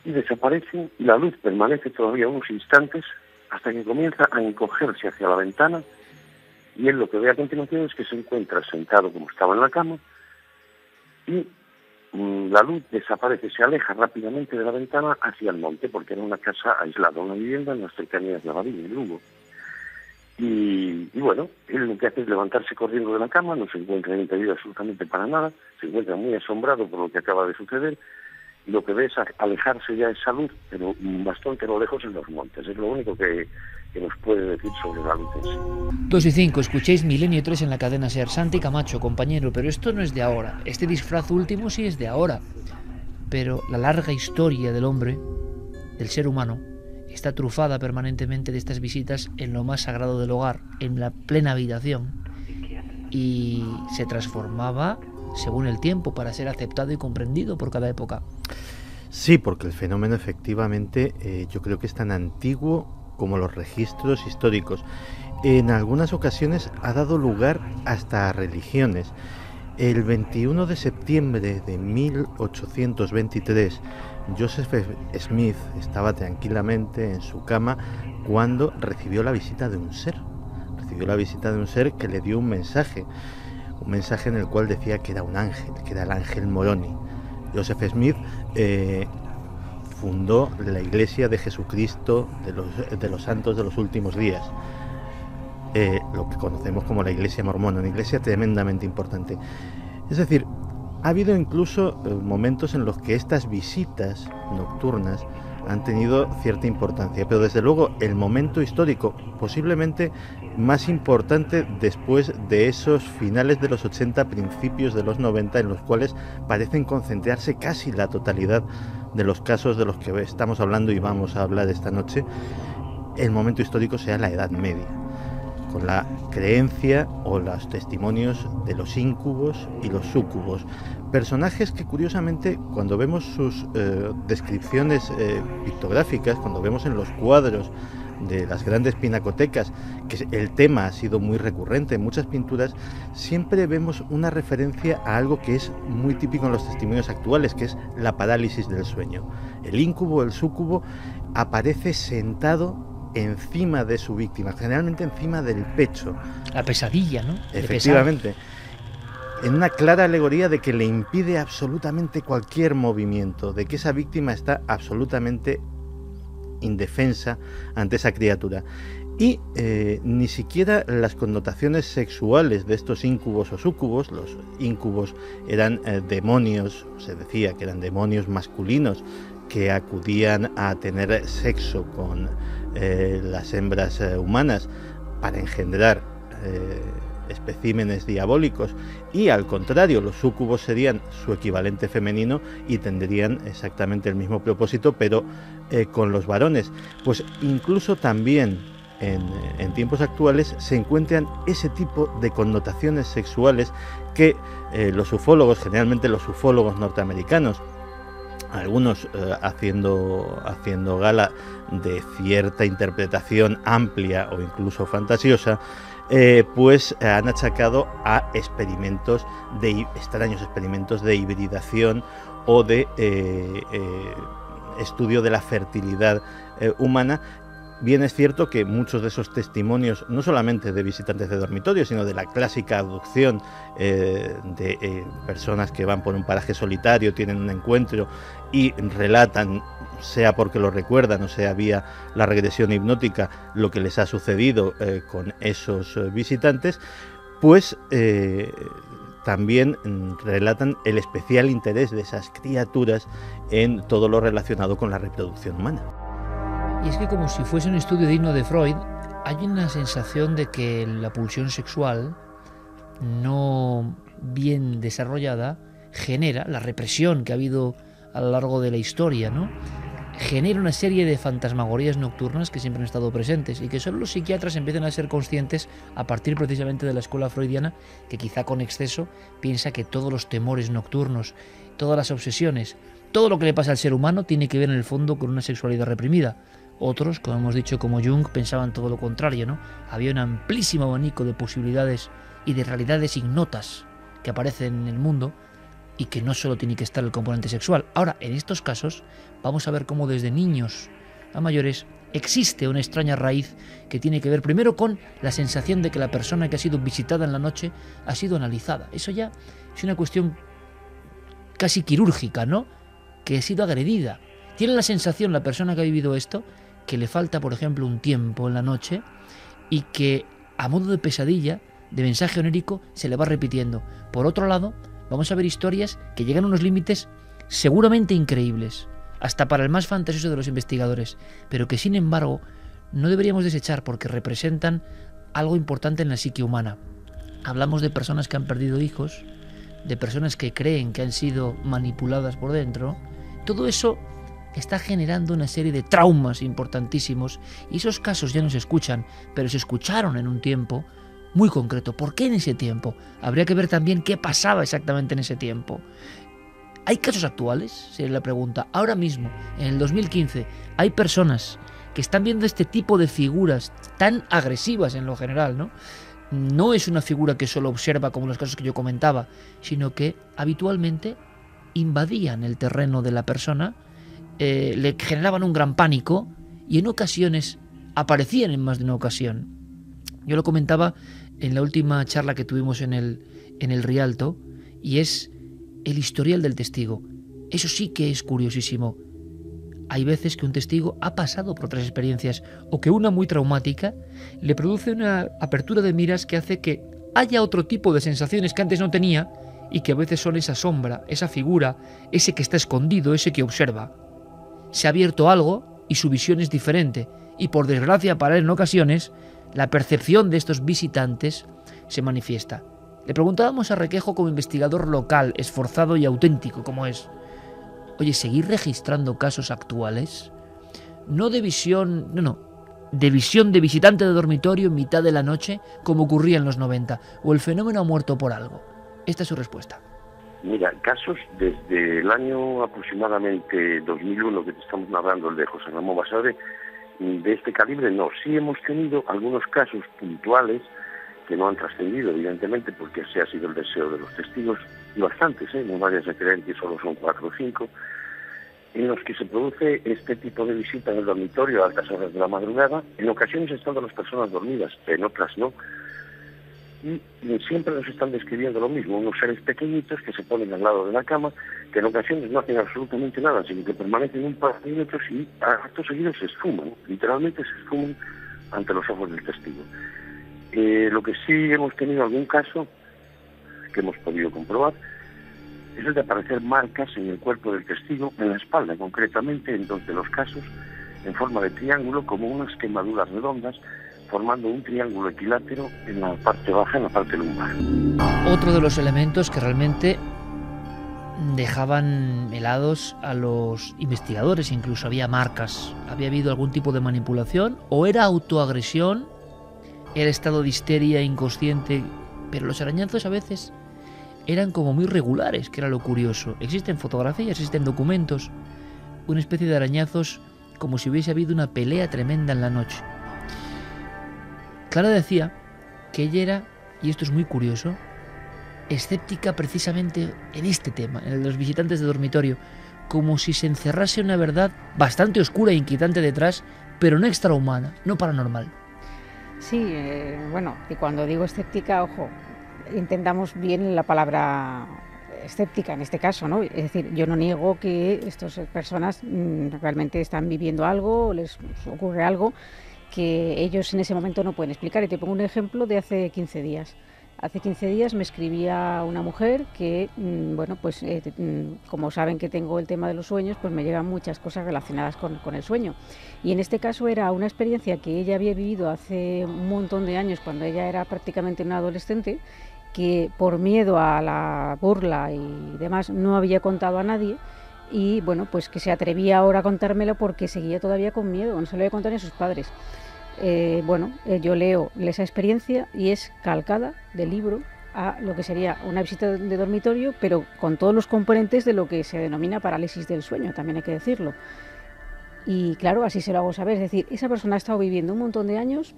[SPEAKER 8] y desaparecen, y la luz permanece todavía unos instantes hasta que comienza a encogerse hacia la ventana, y él lo que ve a continuación es que se encuentra sentado como estaba en la cama y la luz desaparece, se aleja rápidamente de la ventana hacia el monte, porque era una casa aislada, una vivienda en las cercanías de Abadín, en Lugo. Y bueno, él lo que hace es levantarse corriendo de la cama, no se encuentra impedido absolutamente para nada, se encuentra muy asombrado por lo que acaba de suceder, y lo que ve es alejarse ya esa luz, pero bastante lo lejos en los montes. Es lo único que nos puede decir sobre la luz en sí.
[SPEAKER 4] 2 y 5, escuchéis Milenio 3 en la cadena SER. Santi Camacho, compañero, pero esto no es de ahora. Este disfraz último sí es de ahora. Pero la larga historia del hombre, del ser humano, está trufada permanentemente de estas visitas en lo más sagrado del hogar, en la plena habitación. Y se transformaba según el tiempo para ser aceptado y comprendido por cada época.
[SPEAKER 9] Sí, porque el fenómeno efectivamente yo creo que es tan antiguo como los registros históricos. En algunas ocasiones ha dado lugar hasta a religiones. El 21 de septiembre de 1823, Joseph Smith estaba tranquilamente en su cama cuando recibió la visita de un ser. Recibió la visita de un ser que le dio un mensaje en el cual decía que era un ángel, que era el ángel Moroni. Joseph Smith fundó la Iglesia de Jesucristo de los Santos de los Últimos Días, lo que conocemos como la Iglesia Mormona, una iglesia tremendamente importante. Es decir, ha habido incluso momentos en los que estas visitas nocturnas han tenido cierta importancia, pero desde luego el momento histórico posiblemente más importante después de esos finales de los 80, principios de los 90, en los cuales parecen concentrarse casi la totalidad de los casos de los que estamos hablando y vamos a hablar esta noche. El momento histórico sea la Edad Media, con la creencia o los testimonios de los íncubos y los súcubos, personajes que curiosamente cuando vemos sus descripciones pictográficas, cuando vemos en los cuadros de las grandes pinacotecas, que el tema ha sido muy recurrente en muchas pinturas, siempre vemos una referencia a algo que es muy típico en los testimonios actuales, que es la parálisis del sueño. El íncubo, el súcubo, aparece sentado encima de su víctima, generalmente encima del pecho.
[SPEAKER 4] La pesadilla, ¿no?
[SPEAKER 9] Efectivamente. En una clara alegoría de que le impide absolutamente cualquier movimiento, de que esa víctima está absolutamente indefensa ante esa criatura. y ni siquiera las connotaciones sexuales de estos íncubos o súcubos. Los íncubos eran demonios, se decía que eran demonios masculinos que acudían a tener sexo con las hembras humanas para engendrar especímenes diabólicos, y al contrario, los súcubos serían su equivalente femenino y tendrían exactamente el mismo propósito, pero con los varones. Pues incluso también en tiempos actuales se encuentran ese tipo de connotaciones sexuales que los ufólogos, generalmente los ufólogos norteamericanos, algunos haciendo gala de cierta interpretación amplia o incluso fantasiosa, pues han achacado a extraños experimentos de hibridación o de estudio de la fertilidad humana. Bien es cierto que muchos de esos testimonios, no solamente de visitantes de dormitorio, sino de la clásica abducción de personas que van por un paraje solitario, tienen un encuentro y relatan, sea porque lo recuerdan o sea vía la regresión hipnótica, lo que les ha sucedido con esos visitantes, pues también relatan el especial interés de esas criaturas en todo lo relacionado con la reproducción humana.
[SPEAKER 4] Y es que, como si fuese un estudio digno de Freud, hay una sensación de que la pulsión sexual no bien desarrollada genera la represión que ha habido a lo largo de la historia, ¿no? Genera una serie de fantasmagorías nocturnas que siempre han estado presentes y que solo los psiquiatras empiezan a ser conscientes a partir precisamente de la escuela freudiana, que quizá con exceso piensa que todos los temores nocturnos, todas las obsesiones, todo lo que le pasa al ser humano tiene que ver en el fondo con una sexualidad reprimida. Otros, como hemos dicho, como Jung, pensaban todo lo contrario, ¿no? Había un amplísimo abanico de posibilidades y de realidades ignotas que aparecen en el mundo y que no solo tiene que estar el componente sexual. Ahora, en estos casos, vamos a ver cómo desde niños a mayores existe una extraña raíz que tiene que ver primero con la sensación de que la persona que ha sido visitada en la noche ha sido analizada. Eso ya es una cuestión casi quirúrgica, ¿no? Que ha sido agredida. Tiene la sensación la persona que ha vivido esto que le falta, por ejemplo, un tiempo en la noche y que a modo de pesadilla, de mensaje onírico, se le va repitiendo. Por otro lado, vamos a ver historias que llegan a unos límites seguramente increíbles, hasta para el más fantasioso de los investigadores, pero que sin embargo no deberíamos desechar porque representan algo importante en la psique humana. Hablamos de personas que han perdido hijos, de personas que creen que han sido manipuladas por dentro. Todo eso está generando una serie de traumas importantísimos y esos casos ya no se escuchan, pero se escucharon en un tiempo muy concreto. ¿Por qué en ese tiempo? Habría que ver también qué pasaba exactamente en ese tiempo. ¿Hay casos actuales? Sería la pregunta. Ahora mismo, en el 2015, hay personas que están viendo este tipo de figuras tan agresivas en lo general, ¿no? No es una figura que solo observa como los casos que yo comentaba, sino que habitualmente invadían el terreno de la persona, le generaban un gran pánico y en ocasiones aparecían en más de una ocasión. Yo lo comentaba en la última charla que tuvimos en el Rialto, y es el historial del testigo. Eso sí que es curiosísimo. Hay veces que un testigo ha pasado por otras experiencias o que una muy traumática le produce una apertura de miras que hace que haya otro tipo de sensaciones que antes no tenía y que a veces son esa sombra, esa figura, ese que está escondido, ese que observa. Se ha abierto algo y su visión es diferente y por desgracia para él en ocasiones la percepción de estos visitantes se manifiesta. Le preguntábamos a Requejo como investigador local, esforzado y auténtico como es: oye, ¿seguir registrando casos actuales? No de visión, de visión de visitante de dormitorio en mitad de la noche, como ocurría en los 90, o el fenómeno ha muerto por algo. Esta es su respuesta.
[SPEAKER 8] Mira, casos desde el año aproximadamente 2001 que te estamos narrando, el de José Ramón Basabe, de este calibre no. Sí hemos tenido algunos casos puntuales que no han trascendido, evidentemente, porque ese ha sido el deseo de los testigos, y bastantes, no vayas a creer que solo son 4 o 5, en los que se produce este tipo de visita en el dormitorio a altas horas de la madrugada, en ocasiones estando las personas dormidas, en otras no, y siempre nos están describiendo lo mismo, unos seres pequeñitos que se ponen al lado de la cama, que en ocasiones no hacen absolutamente nada, sino que permanecen un par de minutos y a actos seguidos se esfuman, literalmente se esfuman ante los ojos del testigo. Lo que sí hemos tenido algún caso que hemos podido comprobar es el de aparecer marcas en el cuerpo del testigo, en la espalda concretamente, en 2 de los casos, en forma de triángulo, como unas quemaduras redondas, formando un triángulo equilátero en la parte baja, en la parte lumbar.
[SPEAKER 4] Otro de los elementos que realmente dejaban helados a los investigadores, incluso había marcas. ¿Había habido algún tipo de manipulación? ¿O era autoagresión? ¿Era estado de histeria inconsciente? Pero los arañazos a veces eran como muy regulares, que era lo curioso. Existen fotografías, existen documentos, una especie de arañazos como si hubiese habido una pelea tremenda en la noche. Clara decía que ella era, y esto es muy curioso, escéptica precisamente en este tema, en el de los visitantes de dormitorio, como si se encerrase una verdad bastante oscura e inquietante detrás, pero no extrahumana, no paranormal.
[SPEAKER 10] Sí, bueno, y cuando digo escéptica, ojo, intentamos bien la palabra escéptica en este caso, ¿no? Es decir, yo no niego que estas personas realmente están viviendo algo, o les ocurre algo que ellos en ese momento no pueden explicar. Y te pongo un ejemplo de hace 15 días. Hace 15 días me escribía una mujer que, bueno, pues como saben que tengo el tema de los sueños, pues me llegan muchas cosas relacionadas con el sueño. Y en este caso era una experiencia que ella había vivido hace un montón de años, cuando ella era prácticamente una adolescente, que por miedo a la burla y demás no había contado a nadie. Y bueno, pues que se atrevía ahora a contármelo porque seguía todavía con miedo, no se lo había contado ni a sus padres. Yo leo esa experiencia y es calcada del libro a lo que sería una visita de dormitorio, pero con todos los componentes de lo que se denomina parálisis del sueño, también hay que decirlo. Y claro, así se lo hago saber, es decir, esa persona ha estado viviendo un montón de años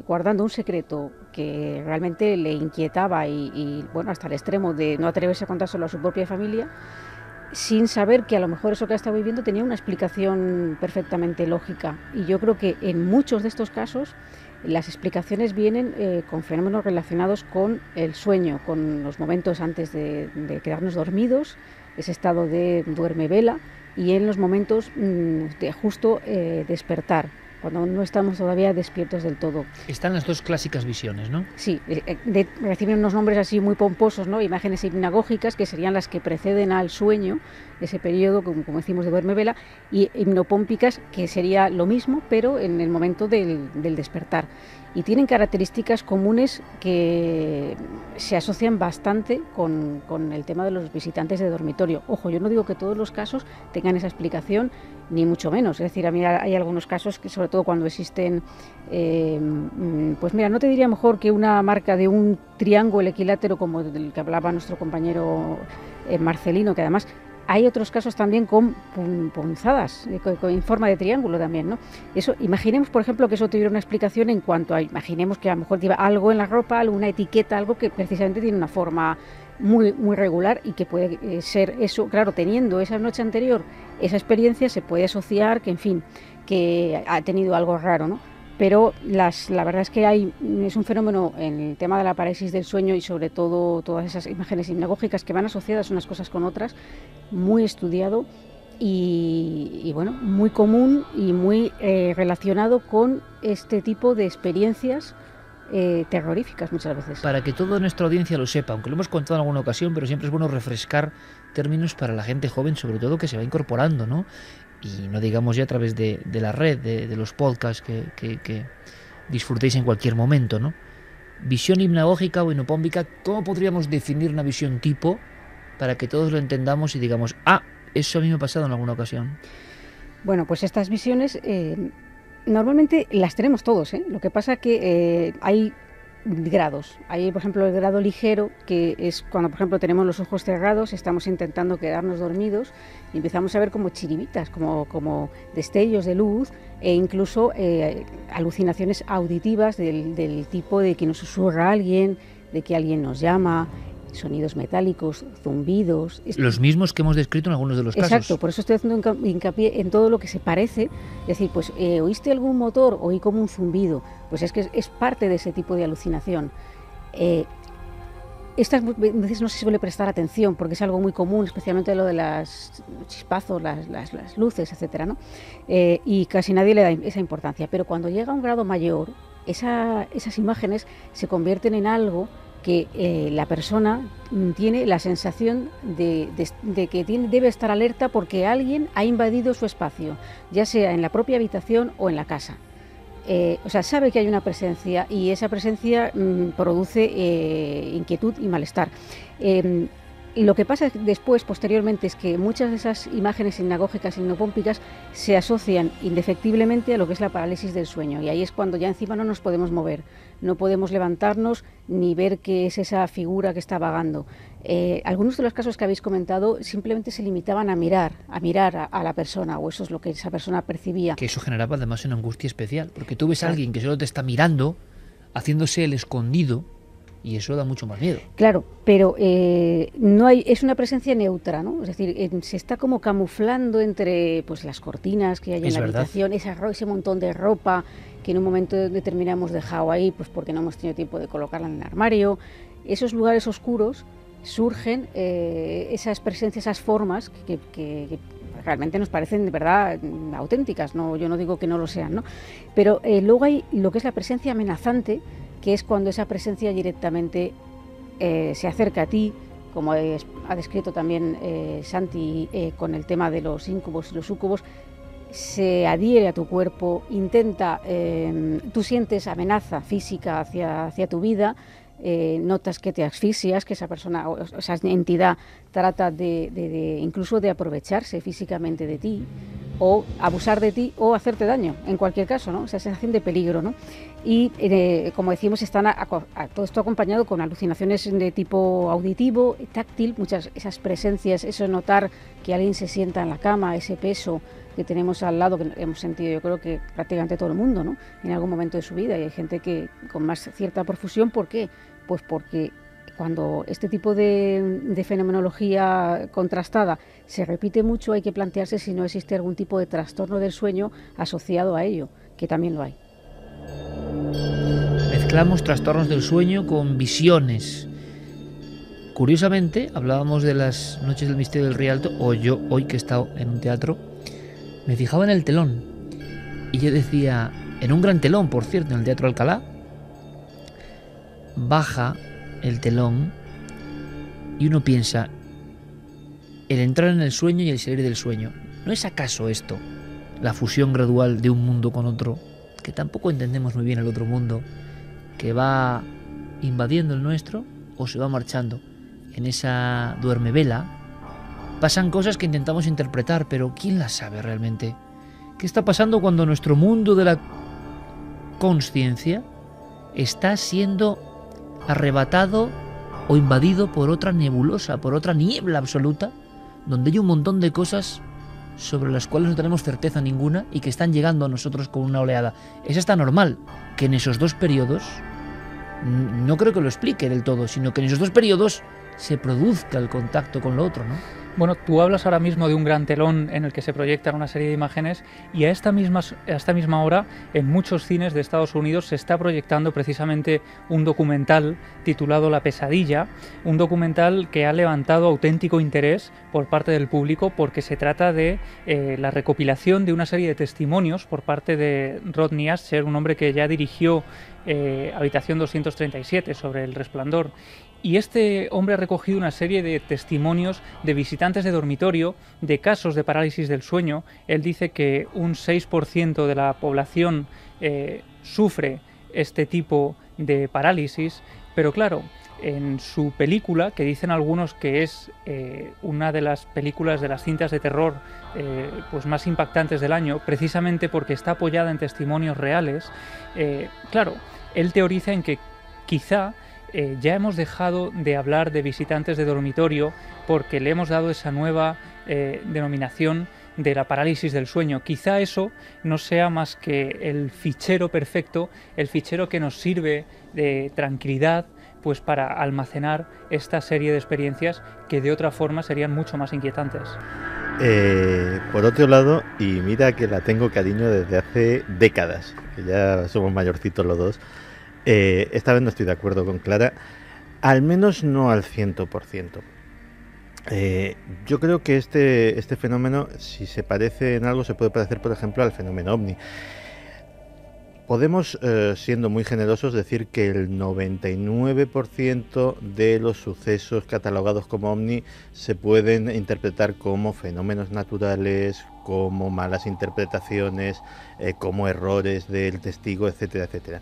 [SPEAKER 10] guardando un secreto que realmente le inquietaba y bueno, hasta el extremo de no atreverse a contárselo a su propia familia, sin saber que a lo mejor eso que ha estado viviendo tenía una explicación perfectamente lógica. Y yo creo que en muchos de estos casos las explicaciones vienen con fenómenos relacionados con el sueño, con los momentos antes de quedarnos dormidos, ese estado de duerme vela, y en los momentos de justo despertar, cuando no estamos todavía despiertos del todo.
[SPEAKER 4] Están las dos clásicas visiones, ¿no?
[SPEAKER 10] Sí, reciben unos nombres así muy pomposos, ¿no? Imágenes hipnagógicas, que serían las que preceden al sueño, ese periodo, como decimos, de duerme vela, y hipnopómpicas, que sería lo mismo, pero en el momento del despertar. Y tienen características comunes que se asocian bastante con el tema de los visitantes de dormitorio. Ojo, yo no digo que todos los casos tengan esa explicación, ni mucho menos. Es decir, a mí hay algunos casos que, sobre todo cuando existen, pues mira, no te diría mejor que una marca de un triángulo equilátero como del que hablaba nuestro compañero Marcelino, que además hay otros casos también con punzadas, en forma de triángulo también, ¿no? Eso, imaginemos, por ejemplo, que eso tuviera una explicación en cuanto a, imaginemos que a lo mejor lleva algo en la ropa, alguna etiqueta, algo que precisamente tiene una forma muy, muy regular y que puede ser eso, claro, teniendo esa noche anterior esa experiencia, se puede asociar que, en fin, que ha tenido algo raro, ¿no? Pero la verdad es que es un fenómeno en el tema de la parálisis del sueño y sobre todo todas esas imágenes hipnagógicas que van asociadas unas cosas con otras, muy estudiado y bueno, muy común y muy relacionado con este tipo de experiencias terroríficas muchas veces.
[SPEAKER 4] Para que toda nuestra audiencia lo sepa, aunque lo hemos contado en alguna ocasión, pero siempre es bueno refrescar términos para la gente joven, sobre todo que se va incorporando, ¿no? Y no digamos ya a través de la red, de los podcasts que disfrutéis en cualquier momento, ¿no? Visión hipnagógica o hipnopómpica, ¿cómo podríamos definir una visión tipo para que todos lo entendamos y digamos, eso a mí me ha pasado en alguna ocasión?
[SPEAKER 10] Bueno, pues estas visiones normalmente las tenemos todos, ¿eh? Lo que pasa que hay grados. Hay, por ejemplo, el grado ligero, que es cuando, por ejemplo, tenemos los ojos cerrados, estamos intentando quedarnos dormidos y empezamos a ver como chiribitas, como destellos de luz e incluso alucinaciones auditivas del tipo de que nos susurra alguien, de que alguien nos llama, sonidos metálicos, zumbidos.
[SPEAKER 4] Los mismos que hemos descrito en algunos de los casos.
[SPEAKER 10] Exacto, por eso estoy haciendo hincapié en todo lo que se parece. Es decir, pues ¿oíste algún motor? Oí como un zumbido. Pues es que es parte de ese tipo de alucinación. estas veces no se suele prestar atención porque es algo muy común, especialmente lo de las chispazos, las luces, etcétera, ¿no? Y casi nadie le da esa importancia. Pero cuando llega a un grado mayor, esas imágenes se convierten en algo que la persona tiene la sensación de que debe estar alerta porque alguien ha invadido su espacio, ya sea en la propia habitación o en la casa. O sea, sabe que hay una presencia y esa presencia produce inquietud y malestar. Lo que pasa después, posteriormente, es que muchas de esas imágenes sinagógicas y hipnopómpicas se asocian indefectiblemente a lo que es la parálisis del sueño, y ahí es cuando ya encima no nos podemos mover, no podemos levantarnos ni ver qué es esa figura que está vagando. Algunos de los casos que habéis comentado simplemente se limitaban a mirar a la persona, o eso es lo que esa persona percibía.
[SPEAKER 4] Que eso generaba además una angustia especial, porque tú ves a alguien que solo te está mirando, haciéndose el escondido, y eso da mucho más miedo.
[SPEAKER 10] Claro, pero no hay, es una presencia neutra, ¿no? Es decir, se está como camuflando entre pues las cortinas que hay en la habitación, ese montón de ropa que en un momento determinado hemos dejado ahí, pues porque no hemos tenido tiempo de colocarla en el armario. Esos lugares oscuros surgen esas presencias, esas formas que realmente nos parecen de verdad auténticas, ¿no? Yo no digo que no lo sean, ¿no? Pero luego hay lo que es la presencia amenazante, que es cuando esa presencia directamente se acerca a ti, como ha descrito también Santi con el tema de los íncubos y los súcubos, se adhiere a tu cuerpo, intenta, tú sientes amenaza física hacia tu vida, notas que te asfixias, que esa persona o esa entidad trata de incluso de aprovecharse físicamente de ti, o abusar de ti o hacerte daño, en cualquier caso, ¿no? Esa sensación de peligro, ¿no? Y como decimos, están todo esto acompañado con alucinaciones de tipo auditivo, táctil, muchas esas presencias, eso de notar que alguien se sienta en la cama, ese peso que tenemos al lado, que hemos sentido yo creo que prácticamente todo el mundo, ¿no? En algún momento de su vida, y hay gente que con más cierta profusión. ¿Por qué? Pues porque cuando este tipo de fenomenología contrastada se repite mucho, hay que plantearse si no existe algún tipo de trastorno del sueño asociado a ello, que también lo hay.
[SPEAKER 4] Mezclamos trastornos del sueño con visiones. Curiosamente, hablábamos de las noches del misterio del Rialto, o yo, hoy que he estado en un teatro, me fijaba en el telón. Y yo decía, en un gran telón, por cierto, en el Teatro Alcalá, baja el telón y uno piensa, el entrar en el sueño y el salir del sueño. ¿No es acaso esto la fusión gradual de un mundo con otro, que tampoco entendemos muy bien el otro mundo, que va invadiendo el nuestro o se va marchando? En esa duermevela pasan cosas que intentamos interpretar, pero ¿quién las sabe realmente? ¿Qué está pasando cuando nuestro mundo de la consciencia está siendo arrebatado o invadido por otra nebulosa, por otra niebla absoluta, donde hay un montón de cosas sobre las cuales no tenemos certeza ninguna y que están llegando a nosotros con una oleada? Es hasta normal que en esos dos periodos, no creo que lo explique del todo, sino que en esos dos periodos se produzca el contacto con lo otro, ¿no?
[SPEAKER 7] Bueno, tú hablas ahora mismo de un gran telón en el que se proyectan una serie de imágenes, y a esta misma hora en muchos cines de Estados Unidos se está proyectando precisamente un documental titulado La pesadilla, un documental que ha levantado auténtico interés por parte del público porque se trata de la recopilación de una serie de testimonios por parte de Rodney Ascher, un hombre que ya dirigió Habitación 237 sobre El Resplandor. Y este hombre ha recogido una serie de testimonios de visitantes de dormitorio de casos de parálisis del sueño. Él dice que un 6% de la población sufre este tipo de parálisis, pero claro, en su película, que dicen algunos que es una de las películas de las cintas de terror pues más impactantes del año, precisamente porque está apoyada en testimonios reales, claro, él teoriza en que quizá ya hemos dejado de hablar de visitantes de dormitorio porque le hemos dado esa nueva denominación de la parálisis del sueño. Quizá eso no sea más que el fichero perfecto, el fichero que nos sirve de tranquilidad, pues para almacenar esta serie de experiencias que de otra forma serían mucho más inquietantes.
[SPEAKER 9] Por otro lado, y mira que la tengo cariño desde hace décadas, que ya somos mayorcitos los dos, esta vez no estoy de acuerdo con Clara. Al menos no al 100%. Yo creo que este fenómeno, si se parece en algo, se puede parecer, por ejemplo, al fenómeno ovni. Podemos, siendo muy generosos, decir que el 99% de los sucesos catalogados como ovni se pueden interpretar como fenómenos naturales, como malas interpretaciones, como errores del testigo, etcétera, etcétera.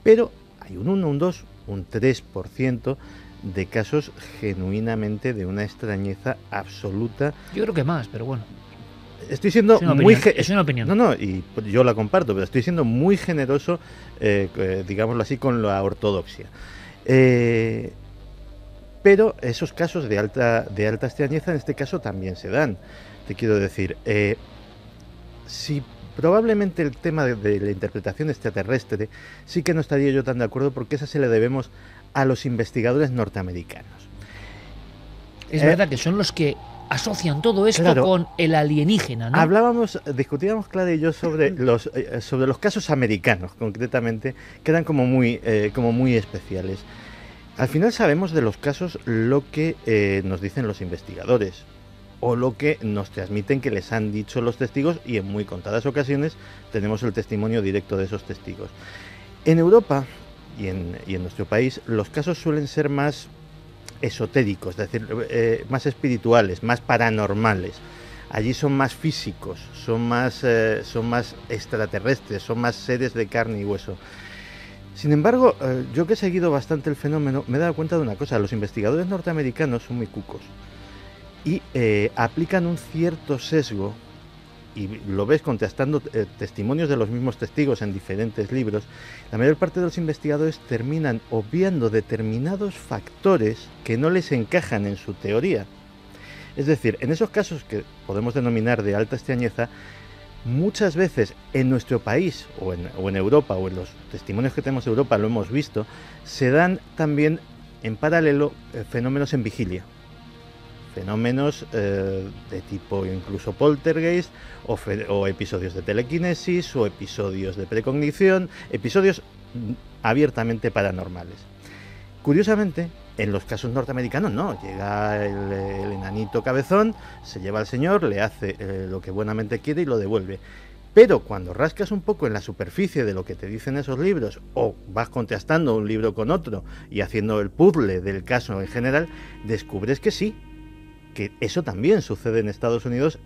[SPEAKER 9] Pero hay un 1, un 2, un 3% de casos genuinamente de una extrañeza absoluta.
[SPEAKER 4] Yo creo que más, pero bueno.
[SPEAKER 9] Estoy siendo
[SPEAKER 4] es una opinión.
[SPEAKER 9] No, y yo la comparto, pero estoy siendo muy generoso, digámoslo así, con la ortodoxia. Pero esos casos de alta extrañeza en este caso también se dan. Te quiero decir, si probablemente el tema de la interpretación extraterrestre sí que no estaría yo tan de acuerdo, porque esa se le debemos a los investigadores norteamericanos.
[SPEAKER 4] Es verdad que son los que asocian todo esto, claro, con el alienígena, ¿no?
[SPEAKER 9] Discutíamos Clara y yo sobre los casos americanos, concretamente, que eran como muy especiales. Al final sabemos de los casos lo que nos dicen los investigadores, o lo que nos transmiten que les han dicho los testigos, y en muy contadas ocasiones tenemos el testimonio directo de esos testigos. En Europa y en nuestro país, los casos suelen ser más esotéricos, es decir, más espirituales, más paranormales. Allí son más físicos, son más extraterrestres, son más seres de carne y hueso. Sin embargo, yo que he seguido bastante el fenómeno, me he dado cuenta de una cosa: los investigadores norteamericanos son muy cucos y aplican un cierto sesgo, y lo ves contrastando testimonios de los mismos testigos en diferentes libros. La mayor parte de los investigadores terminan obviando determinados factores que no les encajan en su teoría. Es decir, en esos casos que podemos denominar de alta extrañeza, muchas veces en nuestro país o en Europa, o en los testimonios que tenemos de Europa lo hemos visto, se dan también en paralelo fenómenos en vigilia. Fenómenos de tipo incluso poltergeist, o episodios de telequinesis, o episodios de precognición, episodios abiertamente paranormales. Curiosamente, en los casos norteamericanos no, llega el enanito cabezón, se lleva al señor, le hace lo que buenamente quiere y lo devuelve. Pero cuando rascas un poco en la superficie de lo que te dicen esos libros, o vas contrastando un libro con otro y haciendo el puzzle del caso en general, descubres que sí, que eso también sucede en Estados Unidos.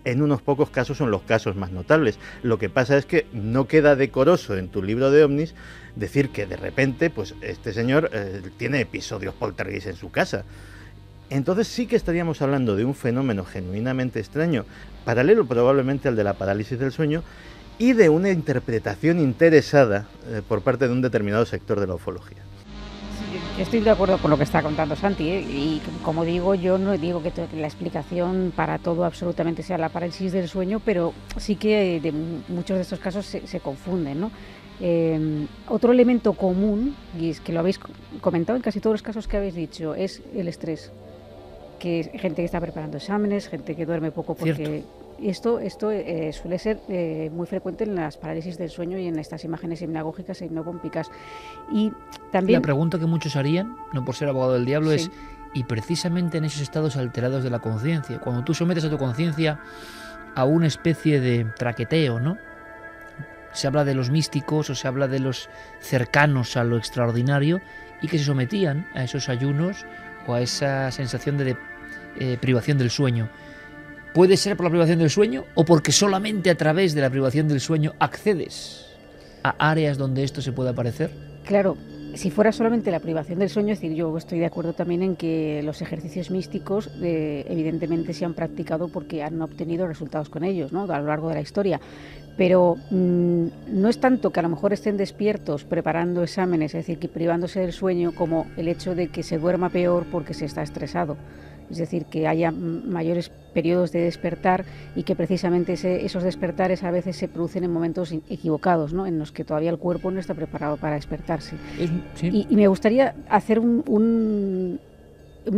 [SPEAKER 9] En unos pocos casos son los casos más notables. Lo que pasa es que no queda decoroso en tu libro de ovnis decir que de repente, pues este señor tiene episodios poltergeist en su casa. Entonces sí que estaríamos hablando de un fenómeno genuinamente extraño, paralelo probablemente al de la parálisis del sueño, y de una interpretación interesada por parte de un determinado sector de la ufología.
[SPEAKER 10] Yo estoy de acuerdo con lo que está contando Santi, y como digo, yo no digo que la explicación para todo absolutamente sea la parálisis del sueño, pero sí que de muchos de estos casos se confunden, ¿no? Otro elemento común, y es que lo habéis comentado en casi todos los casos que habéis dicho, es el estrés. Que es gente que está preparando exámenes, gente que duerme poco, porque Cierto. Esto suele ser muy frecuente en las parálisis del sueño y en estas imágenes hipnagógicas e hipnopómpicas. Y también
[SPEAKER 4] la pregunta que muchos harían, no por ser abogado del diablo,
[SPEAKER 10] sí,
[SPEAKER 4] es: y precisamente en esos estados alterados de la conciencia, cuando tú sometes a tu conciencia a una especie de traqueteo, ¿no? Se habla de los místicos o se habla de los cercanos a lo extraordinario, y que se sometían a esos ayunos o a esa sensación de privación del sueño. ¿Puede ser por la privación del sueño, o porque solamente a través de la privación del sueño accedes a áreas donde esto se puede aparecer?
[SPEAKER 10] Claro, si fuera solamente la privación del sueño, es decir, yo estoy de acuerdo también en que los ejercicios místicos evidentemente se han practicado porque han obtenido resultados con ellos, ¿no?, a lo largo de la historia. Pero no es tanto que a lo mejor estén despiertos preparando exámenes, es decir, que privándose del sueño, como el hecho de que se duerma peor porque se está estresado. Es decir, que haya mayores periodos de despertar, y que precisamente esos despertares a veces se producen en momentos equivocados, ¿no?, en los que todavía el cuerpo no está preparado para despertarse. Sí. Y me gustaría hacer una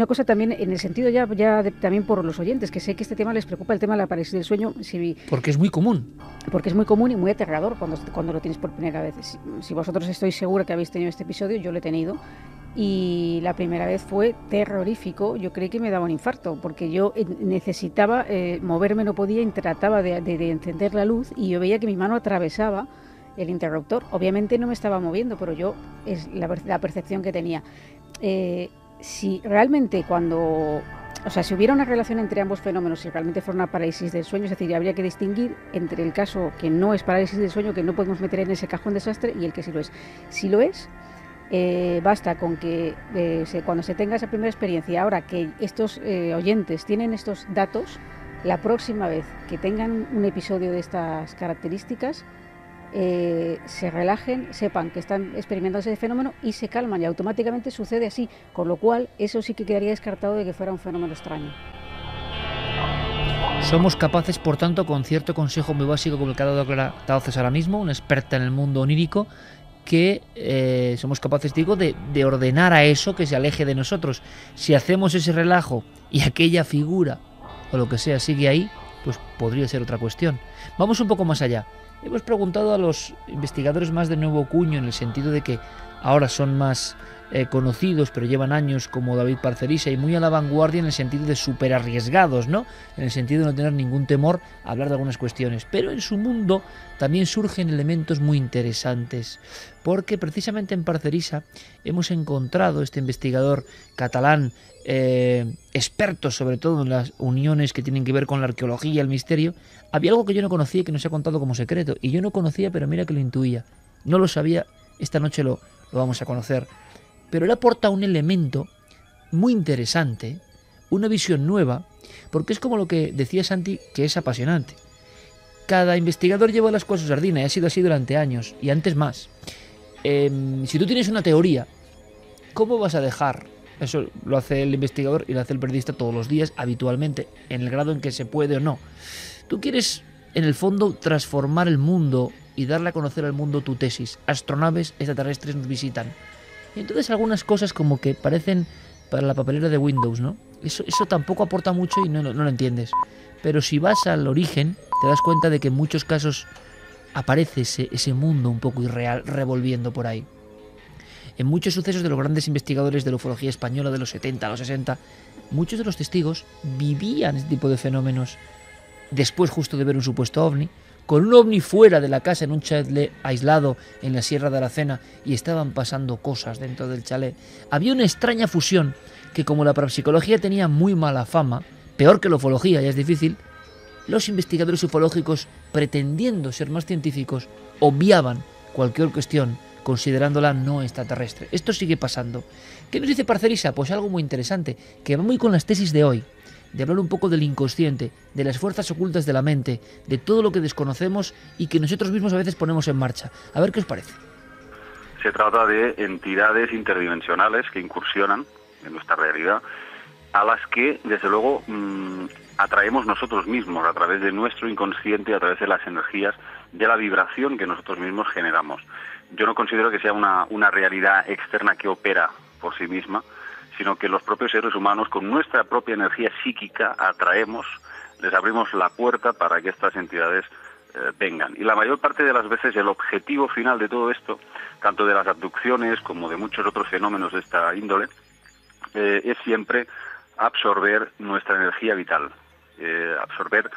[SPEAKER 10] cosa también en el sentido también por los oyentes, que sé que este tema les preocupa, el tema de la parálisis del sueño.
[SPEAKER 4] Porque es muy común.
[SPEAKER 10] Porque es muy común y muy aterrador cuando lo tienes por primera vez. Si vosotros estoy segura que habéis tenido este episodio, yo lo he tenido. y la primera vez fue terrorífico. Yo creí que me daba un infarto, porque yo necesitaba moverme, no podía, y trataba de encender la luz, y yo veía que mi mano atravesaba el interruptor. Obviamente no me estaba moviendo, pero yo, es la percepción que tenía. Si realmente si hubiera una relación entre ambos fenómenos, si realmente fuera una parálisis del sueño, es decir, habría que distinguir entre el caso que no es parálisis del sueño, que no podemos meter en ese cajón desastre, y el que sí lo es. Si lo es, basta con que cuando se tenga esa primera experiencia, ahora que estos oyentes tienen estos datos, la próxima vez que tengan un episodio de estas características, se relajen, sepan que están experimentando ese fenómeno y se calman, y automáticamente sucede así, con lo cual eso sí que quedaría descartado de que fuera un fenómeno extraño.
[SPEAKER 4] Somos capaces, por tanto, con cierto consejo muy básico como el que ha dado César ahora mismo, una experta en el mundo onírico, que somos capaces, digo, de ordenar a eso que se aleje de nosotros. Si hacemos ese relajo y aquella figura o lo que sea sigue ahí, pues podría ser otra cuestión. Vamos un poco más allá. Hemos preguntado a los investigadores más de nuevo cuño, en el sentido de que ahora son más conocidos, pero llevan años, como David Parcerisa, y muy a la vanguardia en el sentido de súper arriesgados, ¿no? En el sentido de no tener ningún temor a hablar de algunas cuestiones. Pero en su mundo también surgen elementos muy interesantes, porque precisamente en Parcerisa hemos encontrado este investigador catalán, experto sobre todo en las uniones que tienen que ver con la arqueología y el misterio. Había algo que yo no conocía y que nos ha contado como secreto, y yo no conocía, pero mira que lo intuía. No lo sabía, esta noche lo vamos a conocer. Pero él aporta un elemento muy interesante, una visión nueva, porque es como lo que decía Santi, que es apasionante. Cada investigador lleva las cosas a su sardina, y ha sido así durante años, y antes más. Si tú tienes una teoría, ¿cómo vas a dejar? Eso lo hace el investigador y lo hace el periodista todos los días, habitualmente, en el grado en que se puede o no. Tú quieres, en el fondo, transformar el mundo y darle a conocer al mundo tu tesis. Astronaves extraterrestres nos visitan. Y entonces algunas cosas como que parecen para la papelera de Windows, ¿no? Eso tampoco aporta mucho y no lo entiendes. Pero si vas al origen, te das cuenta de que en muchos casos aparece ese mundo un poco irreal revolviendo por ahí. En muchos sucesos de los grandes investigadores de la ufología española de los 70 a los 60, muchos de los testigos vivían este tipo de fenómenos después justo de ver un supuesto ovni, con un ovni fuera de la casa en un chalet aislado en la Sierra de Aracena, y estaban pasando cosas dentro del chalet. Había una extraña fusión que, como la parapsicología tenía muy mala fama, peor que la ufología, ya es difícil, los investigadores ufológicos, pretendiendo ser más científicos, obviaban cualquier cuestión considerándola no extraterrestre. Esto sigue pasando. ¿Qué nos dice Parcerisa? Pues algo muy interesante, que va muy con las tesis de hoy, de hablar un poco del inconsciente, de las fuerzas ocultas de la mente, de todo lo que desconocemos y que nosotros mismos a veces ponemos en marcha. A ver qué os parece.
[SPEAKER 11] Se trata de entidades interdimensionales que incursionan en nuestra realidad, a las que, desde luego, atraemos nosotros mismos a través de nuestro inconsciente, a través de las energías, de la vibración que nosotros mismos generamos. Yo no considero que sea una realidad externa que opera por sí misma, sino que los propios seres humanos, con nuestra propia energía psíquica, atraemos, les abrimos la puerta para que estas entidades vengan. Y la mayor parte de las veces el objetivo final de todo esto, tanto de las abducciones como de muchos otros fenómenos de esta índole, es siempre absorber nuestra energía vital, absorber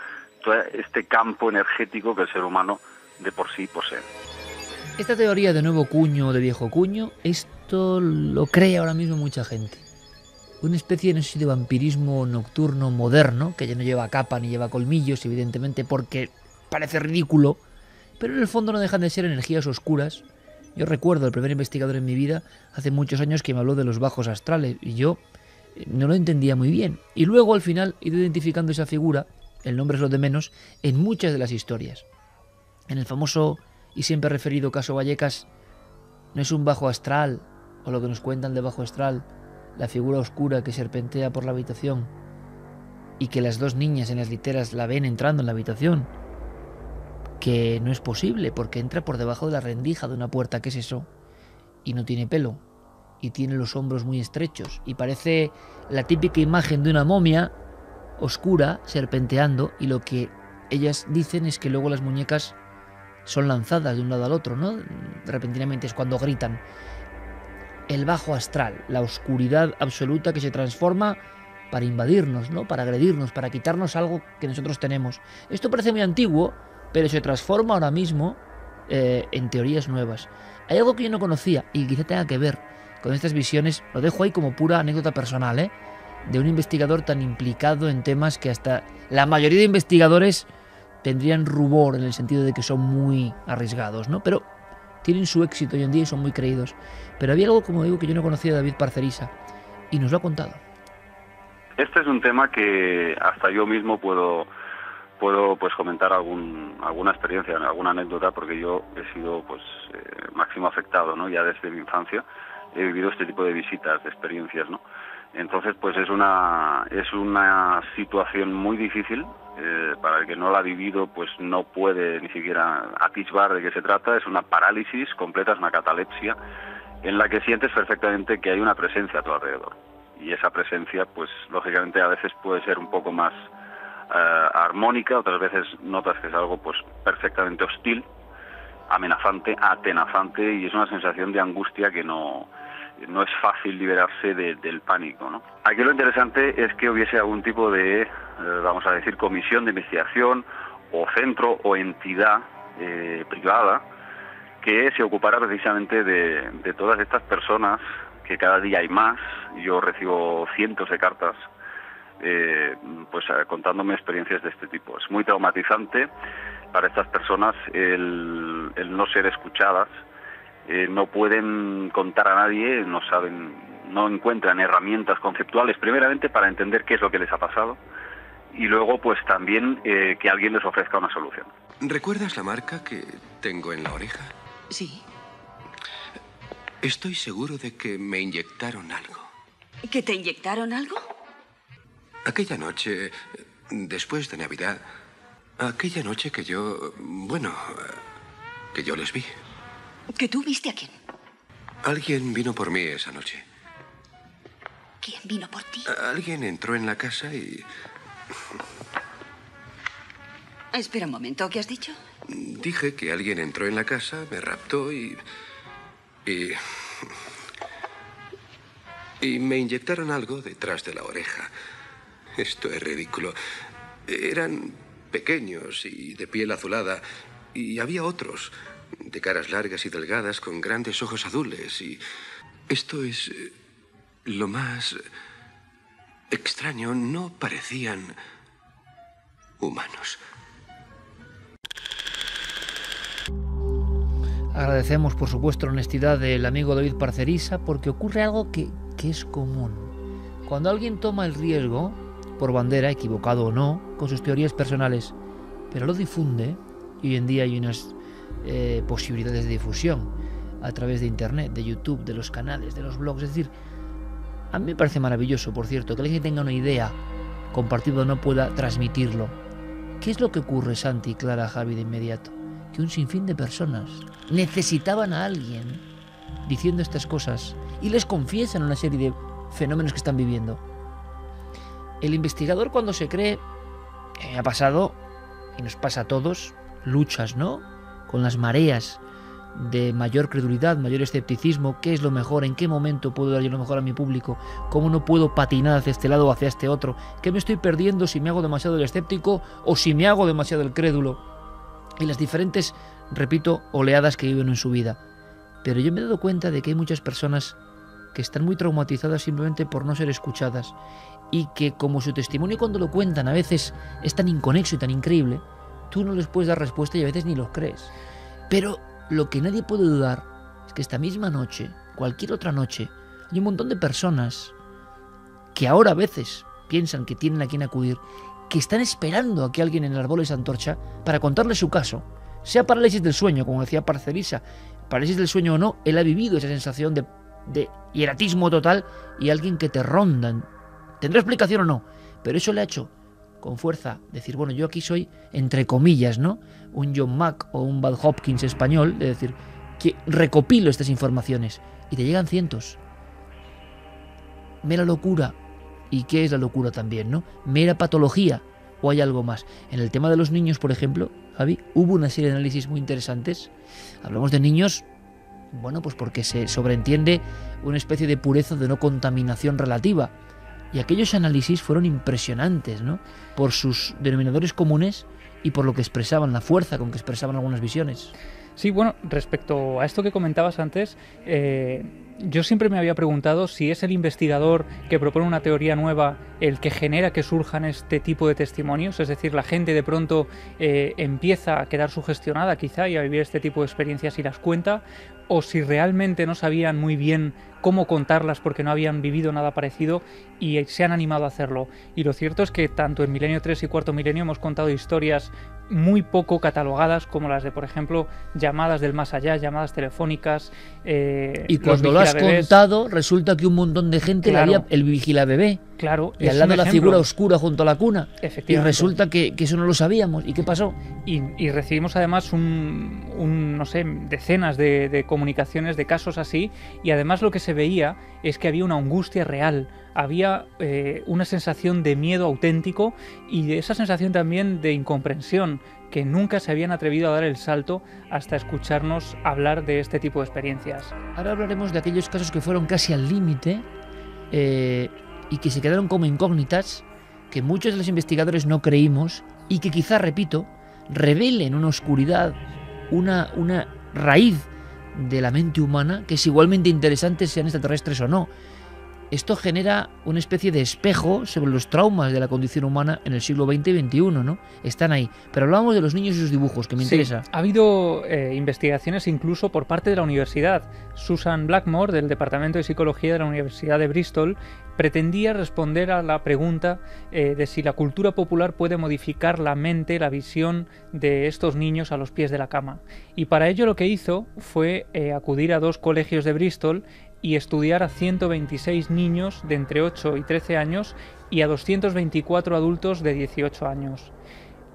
[SPEAKER 11] todo este campo energético que el ser humano de por sí posee.
[SPEAKER 4] Esta teoría de nuevo cuño o de viejo cuño, esto lo cree ahora mismo mucha gente. Una especie, no sé si de vampirismo nocturno moderno, que ya no lleva capa ni lleva colmillos, evidentemente, porque parece ridículo, pero en el fondo no dejan de ser energías oscuras. Yo recuerdo el primer investigador en mi vida, hace muchos años, que me habló de los bajos astrales, y yo no lo entendía muy bien. Y luego, al final, he ido identificando esa figura, el nombre es lo de menos, en muchas de las historias. En el famoso y siempre referido caso Vallecas, no es un bajo astral, o lo que nos cuentan de bajo astral, la figura oscura que serpentea por la habitación y que las dos niñas en las literas la ven entrando en la habitación, que no es posible porque entra por debajo de la rendija de una puerta. ¿Qué es eso? Y no tiene pelo y tiene los hombros muy estrechos y parece la típica imagen de una momia oscura serpenteando, y lo que ellas dicen es que luego las muñecas son lanzadas de un lado al otro, ¿no? Repentinamente es cuando gritan. el bajo astral, la oscuridad absoluta que se transforma para invadirnos, ¿no? Para agredirnos, para quitarnos algo que nosotros tenemos. Esto parece muy antiguo, pero se transforma ahora mismo en teorías nuevas. Hay algo que yo no conocía y quizá tenga que ver con estas visiones, lo dejo ahí como pura anécdota personal, de un investigador tan implicado en temas que hasta la mayoría de investigadores tendrían rubor en el sentido de que son muy arriesgados, ¿no? Pero tienen su éxito hoy en día y son muy creídos. Pero había algo, como digo, que yo no conocía de David Parcerisa y nos lo ha contado.
[SPEAKER 11] Este es un tema que hasta yo mismo puedo pues comentar alguna experiencia, alguna anécdota, porque yo he sido pues máximo afectado, ¿no? Ya desde mi infancia he vivido este tipo de visitas, de experiencias, ¿no? Entonces pues es una situación muy difícil, para el que no la ha vivido pues no puede ni siquiera atisbar de qué se trata. Es una parálisis completa, es una catalepsia en la que sientes perfectamente que hay una presencia a tu alrededor, y esa presencia pues lógicamente a veces puede ser un poco más armónica, otras veces notas que es algo pues perfectamente hostil, amenazante, atenazante, y es una sensación de angustia que no es fácil liberarse del pánico, ¿no? Aquí lo interesante es que hubiese algún tipo de, vamos a decir, comisión de investigación o centro o entidad privada que se ocupara precisamente de todas estas personas, que cada día hay más. Yo recibo cientos de cartas pues contándome experiencias de este tipo. Es muy traumatizante para estas personas el no ser escuchadas. No pueden contar a nadie, no encuentran herramientas conceptuales, primeramente para entender qué es lo que les ha pasado, y luego pues también que alguien les ofrezca una solución.
[SPEAKER 12] ¿Recuerdas la marca que tengo en la oreja?
[SPEAKER 13] Sí.
[SPEAKER 12] Estoy seguro de que me inyectaron algo.
[SPEAKER 13] ¿Que te inyectaron algo?
[SPEAKER 12] Aquella noche, después de Navidad, aquella noche que yo les vi.
[SPEAKER 13] ¿Que tú viste a quién?
[SPEAKER 12] Alguien vino por mí esa noche.
[SPEAKER 13] ¿Quién vino por ti?
[SPEAKER 12] Alguien entró en la casa y...
[SPEAKER 13] Espera un momento, ¿qué has dicho?
[SPEAKER 12] Dije que alguien entró en la casa, me raptó y me inyectaron algo detrás de la oreja. Esto es ridículo. Eran pequeños y de piel azulada, y había otros de caras largas y delgadas con grandes ojos azules, y esto es lo más extraño, no parecían humanos.
[SPEAKER 4] Agradecemos, por supuesto, la honestidad del amigo David Parcerisa, porque ocurre algo que es común. Cuando alguien toma el riesgo, por bandera, equivocado o no, con sus teorías personales, pero lo difunde, y hoy en día hay unas posibilidades de difusión a través de internet, de YouTube, de los canales, de los blogs. Es decir, a mí me parece maravilloso, por cierto, que alguien tenga una idea compartida no pueda transmitirlo. ¿Qué es lo que ocurre, Santi, Clara, Javi, de inmediato? Que un sinfín de personas necesitaban a alguien diciendo estas cosas y les confiesan una serie de fenómenos que están viviendo. El investigador, cuando se cree, me ha pasado y nos pasa a todos, luchas, ¿no?, con las mareas de mayor credulidad, mayor escepticismo. ¿Qué es lo mejor? ¿En qué momento puedo dar yo lo mejor a mi público? ¿Cómo no puedo patinar hacia este lado o hacia este otro? ¿Qué me estoy perdiendo si me hago demasiado el escéptico o si me hago demasiado el crédulo? Y las diferentes, repito, oleadas que viven en su vida. Pero yo me he dado cuenta de que hay muchas personas que están muy traumatizadas simplemente por no ser escuchadas, y que como su testimonio cuando lo cuentan a veces es tan inconexo y tan increíble, tú no les puedes dar respuesta y a veces ni los crees. Pero lo que nadie puede dudar es que esta misma noche, cualquier otra noche, hay un montón de personas que ahora a veces piensan que tienen a quien acudir, que están esperando a que alguien en el árbol les antorcha para contarles su caso. Sea parálisis del sueño, como decía Parcerisa, parálisis del sueño o no, él ha vivido esa sensación de hieratismo total, y alguien que te ronda. ¿Tendrá explicación o no? Pero eso le ha hecho con fuerza decir, bueno, yo aquí soy, entre comillas, ¿no?, un John Mack o un Bud Hopkins español, de decir, que recopilo estas informaciones, y te llegan cientos. Mera locura. ¿Y qué es la locura también, no? Mera patología, o hay algo más. En el tema de los niños, por ejemplo, Javi, hubo una serie de análisis muy interesantes. Hablamos de niños Bueno, pues porque se sobreentiende una especie de pureza de no contaminación relativa. Y aquellos análisis fueron impresionantes, ¿no? Por sus denominadores comunes y por lo que expresaban, la fuerza con que expresaban algunas visiones.
[SPEAKER 7] Sí, bueno, respecto a esto que comentabas antes, yo siempre me había preguntado si es el investigador que propone una teoría nueva el que genera que surjan este tipo de testimonios, es decir, la gente de pronto empieza a quedar sugestionada quizá y a vivir este tipo de experiencias y las cuenta, o si realmente no sabían muy bien cómo contarlas porque no habían vivido nada parecido y se han animado a hacerlo. Y lo cierto es que tanto en Milenio 3 y Cuarto Milenio hemos contado historias muy poco catalogadas, como las de, por ejemplo, llamadas del más allá, llamadas telefónicas.
[SPEAKER 4] Y cuando lo has contado, resulta que un montón de gente
[SPEAKER 7] claro,
[SPEAKER 4] le había el vigilabebé.
[SPEAKER 7] Claro,
[SPEAKER 4] y al lado la figura oscura junto a la cuna.
[SPEAKER 7] Efectivamente.
[SPEAKER 4] Y resulta que eso no lo sabíamos. ¿Y qué pasó?
[SPEAKER 7] Y recibimos además no sé, decenas de comunicaciones de casos así, y además lo que se veía es que había una angustia real, había una sensación de miedo auténtico y de esa sensación también de incomprensión, que nunca se habían atrevido a dar el salto hasta escucharnos hablar de este tipo de experiencias.
[SPEAKER 4] Ahora hablaremos de aquellos casos que fueron casi al límite y que se quedaron como incógnitas, que muchos de los investigadores no creímos y que quizá, repito, revelen una oscuridad, una raíz de la mente humana que es igualmente interesante sean extraterrestres o no. Esto genera una especie de espejo sobre los traumas de la condición humana en el siglo XX y XXI, ¿no? Están ahí. Pero hablábamos de los niños y sus dibujos, que me interesa.
[SPEAKER 7] Ha habido investigaciones incluso por parte de la universidad. Susan Blackmore, del Departamento de Psicología de la Universidad de Bristol, pretendía responder a la pregunta de si la cultura popular puede modificar la mente, la visión de estos niños a los pies de la cama. Y para ello lo que hizo fue acudir a 2 colegios de Bristol y estudiar a 126 niños de entre 8 y 13 años y a 224 adultos de 18 años.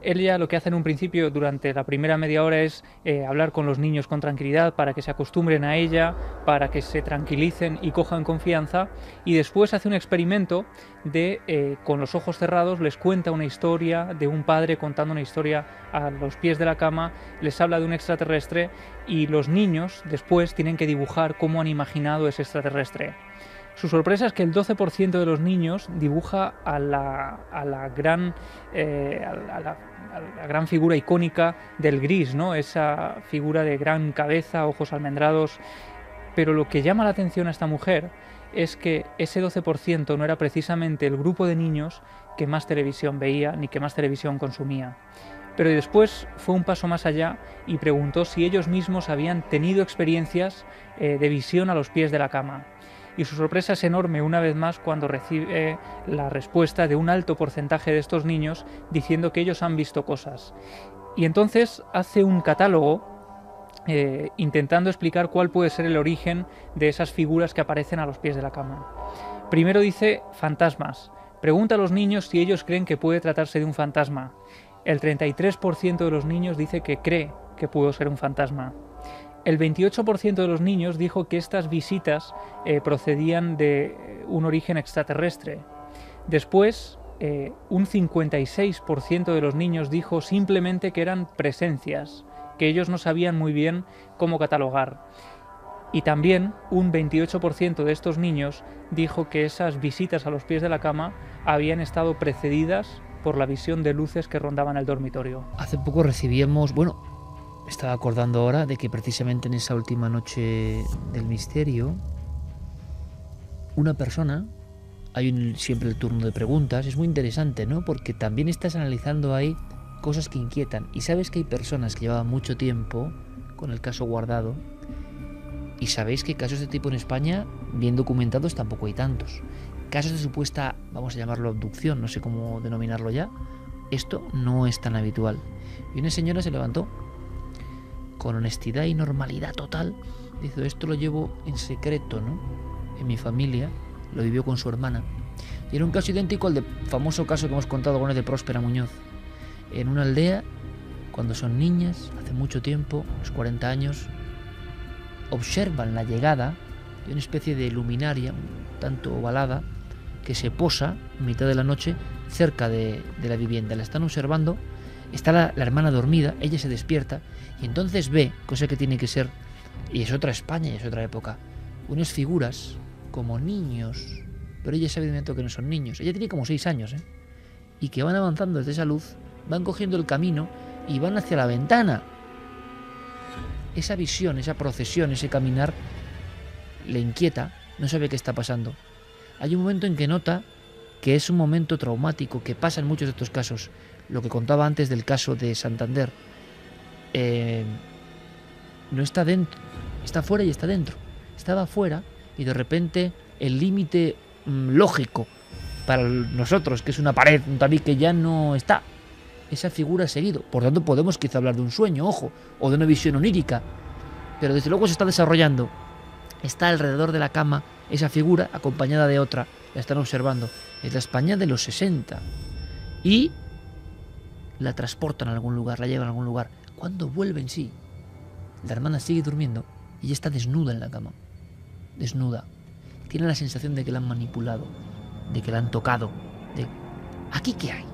[SPEAKER 7] Ella lo que hace en un principio durante la primera media hora es hablar con los niños con tranquilidad para que se acostumbren a ella, para que se tranquilicen y cojan confianza, y después hace un experimento de con los ojos cerrados les cuenta una historia de un padre contando una historia a los pies de la cama, les habla de un extraterrestre y los niños después tienen que dibujar cómo han imaginado ese extraterrestre. Su sorpresa es que el 12% de los niños dibuja a la gran figura icónica del gris, ¿no? Esa figura de gran cabeza, ojos almendrados. Pero lo que llama la atención a esta mujer es que ese 12% no era precisamente el grupo de niños que más televisión veía ni que más televisión consumía. Pero después fue un paso más allá y preguntó si ellos mismos habían tenido experiencias de visión a los pies de la cama. Y su sorpresa es enorme una vez más cuando recibe la respuesta de un alto porcentaje de estos niños diciendo que ellos han visto cosas. Y entonces hace un catálogo intentando explicar cuál puede ser el origen de esas figuras que aparecen a los pies de la cama. Primero dice fantasmas. Pregunta a los niños si ellos creen que puede tratarse de un fantasma. El 33% de los niños dice que cree que pudo ser un fantasma. El 28% de los niños dijo que estas visitas procedían de un origen extraterrestre. Después, un 56% de los niños dijo simplemente que eran presencias, que ellos no sabían muy bien cómo catalogar. Y también un 28% de estos niños dijo que esas visitas a los pies de la cama habían estado precedidas por la visión de luces que rondaban el dormitorio.
[SPEAKER 4] Hace poco recibíamos, me estaba acordando ahora de que precisamente en esa última noche del misterio, una persona, hay siempre el turno de preguntas, es muy interesante, ¿no? Porque también estás analizando ahí cosas que inquietan. Y sabes que hay personas que llevaban mucho tiempo con el caso guardado, y sabéis que casos de tipo en España, bien documentados, tampoco hay tantos. Casos de supuesta, vamos a llamarlo abducción, no sé cómo denominarlo ya, esto no es tan habitual. Y una señora se levantó con honestidad y normalidad total, dice, esto lo llevo en secreto, ¿no? En mi familia, lo vivió con su hermana. Y era un caso idéntico al famoso caso que hemos contado con el de Próspera Muñoz. En una aldea, cuando son niñas, hace mucho tiempo, unos 40 años, observan la llegada de una especie de luminaria, un tanto ovalada, que se posa en mitad de la noche cerca de la vivienda. La están observando, está la hermana dormida, ella se despierta y entonces ve, cosa que tiene que ser Y es otra España, y es otra época. Unas figuras como niños, pero ella sabe de inmediato que no son niños. Ella tiene como 6 años, y que van avanzando desde esa luz, van cogiendo el camino y van hacia la ventana. Esa visión, esa procesión, ese caminar le inquieta, no sabe qué está pasando. Hay un momento en que nota que es un momento traumático, que pasa en muchos de estos casos. Lo que contaba antes del caso de Santander. No está dentro, está fuera y está dentro. Estaba fuera y de repente el límite lógico para nosotros, que es una pared, un tabique, ya no está. Esa figura ha seguido. Por tanto, podemos quizá hablar de un sueño, ojo, o de una visión onírica. Pero desde luego se está desarrollando. Está alrededor de la cama esa figura acompañada de otra. La están observando. Es la España de los 60. Y la transportan a algún lugar, la llevan a algún lugar. Cuando vuelve en sí, la hermana sigue durmiendo y ella está desnuda en la cama. Desnuda. Tiene la sensación de que la han manipulado, de que la han tocado. ¿Aquí qué hay?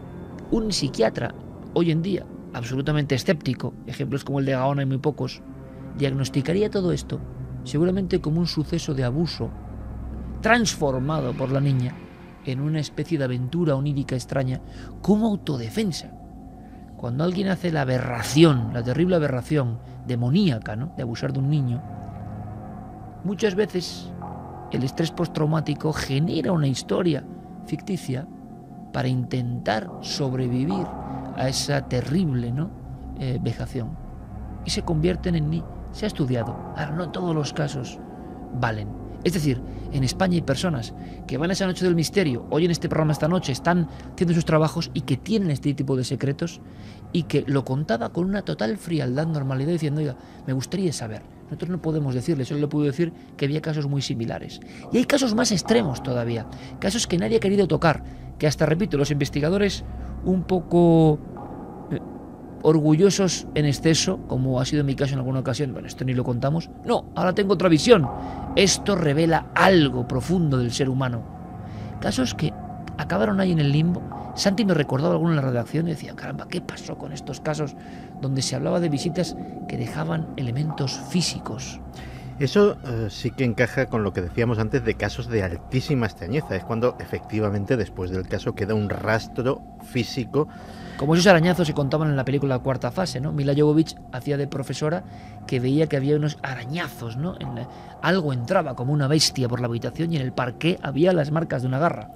[SPEAKER 4] Un psiquiatra, hoy en día, absolutamente escéptico, ejemplos como el de Gaona y muy pocos, diagnosticaría todo esto seguramente como un suceso de abuso transformado por la niña en una especie de aventura onírica extraña como autodefensa. Cuando alguien hace la aberración, la terrible aberración demoníaca, ¿no?, de abusar de un niño, muchas veces el estrés postraumático genera una historia ficticia para intentar sobrevivir a esa terrible, vejación. Y se convierten en mí. Se ha estudiado. Ahora, no todos los casos valen. Es decir, en España hay personas que van a esa noche del misterio, oyen este programa esta noche, están haciendo sus trabajos y que tienen este tipo de secretos y que lo contaba con una total frialdad, normalidad, diciendo, oiga, me gustaría saber. Nosotros no podemos decirle, solo le puedo decir que había casos muy similares. Y hay casos más extremos todavía, casos que nadie ha querido tocar, que hasta, repito, los investigadores un poco orgullosos en exceso, como ha sido mi caso en alguna ocasión, bueno, esto ni lo contamos, no, ahora tengo otra visión, esto revela algo profundo del ser humano. Casos que acabaron ahí en el limbo. Santi me recordaba alguno en la redacción y decía, caramba, ¿qué pasó con estos casos donde se hablaba de visitas que dejaban elementos físicos?
[SPEAKER 9] Eso sí que encaja con lo que decíamos antes de casos de altísima extrañeza. Es cuando efectivamente después del caso queda un rastro físico.
[SPEAKER 4] Como esos arañazos se contaban en la película Cuarta Fase, ¿no? Mila Jovovich hacía de profesora que veía que había unos arañazos, ¿no? Algo entraba como una bestia por la habitación y en el parqué había las marcas de una garra.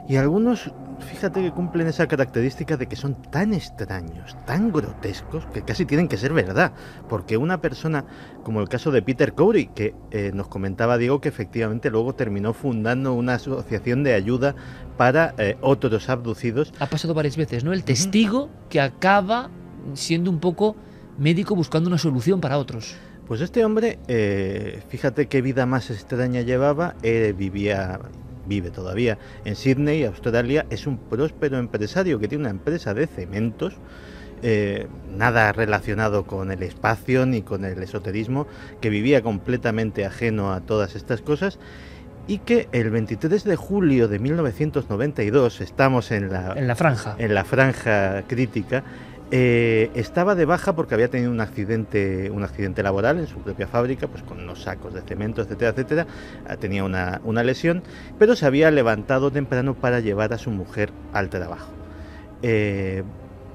[SPEAKER 9] Y algunos, fíjate que cumplen esa característica de que son tan extraños, tan grotescos, que casi tienen que ser verdad. Porque una persona, como el caso de Peter Cowrie, que nos comentaba Diego que efectivamente luego terminó fundando una asociación de ayuda para otros abducidos.
[SPEAKER 4] Ha pasado varias veces, ¿no? El testigo que acaba siendo un poco médico buscando una solución para otros.
[SPEAKER 9] Pues este hombre, fíjate qué vida más extraña llevaba, vive todavía en Sydney, Australia. Es un próspero empresario que tiene una empresa de cementos, nada relacionado con el espacio ni con el esoterismo, que vivía completamente ajeno a todas estas cosas y que el 23 de julio de 1992, estamos en la franja crítica, estaba de baja porque había tenido un accidente laboral en su propia fábrica, pues con unos sacos de cemento, etcétera, etcétera. Tenía una lesión, pero se había levantado temprano para llevar a su mujer al trabajo.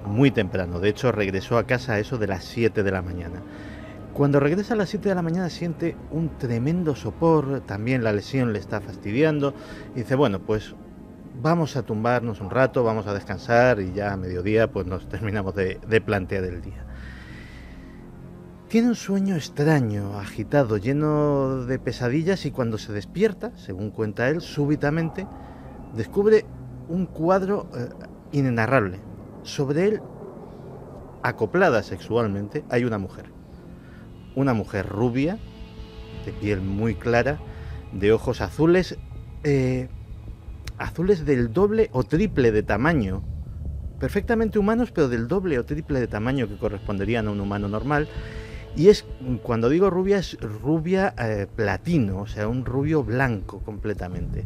[SPEAKER 9] Muy temprano, de hecho regresó a casa a eso de las 7 de la mañana. Cuando regresa a las 7 de la mañana siente un tremendo sopor, también la lesión le está fastidiando, y dice, bueno, pues vamos a tumbarnos un rato, vamos a descansar y ya a mediodía pues nos terminamos de plantear el día. Tiene un sueño extraño, agitado, lleno de pesadillas, y cuando se despierta, según cuenta él, súbitamente descubre un cuadro inenarrable. Sobre él, acoplada sexualmente, hay una mujer rubia, de piel muy clara, de ojos azules, azules del doble o triple de tamaño, perfectamente humanos, pero del doble o triple de tamaño que corresponderían a un humano normal. Y cuando digo rubia, es rubia platino, o sea, un rubio blanco completamente.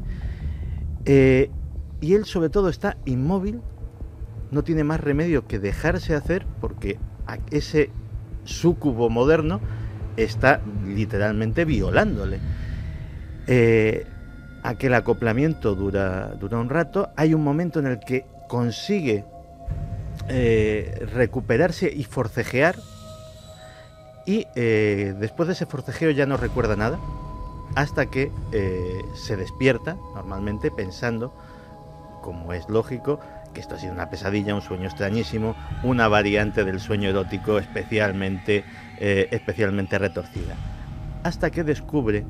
[SPEAKER 9] Y él sobre todo está inmóvil, no tiene más remedio que dejarse hacer, porque ese súcubo moderno está literalmente violándole. Aquel acoplamiento dura un rato. Hay un momento en el que consigue recuperarse y forcejear, y después de ese forcejeo ya no recuerda nada, hasta que se despierta, normalmente pensando, como es lógico, que esto ha sido una pesadilla, un sueño extrañísimo, una variante del sueño erótico especialmente retorcida, hasta que descubre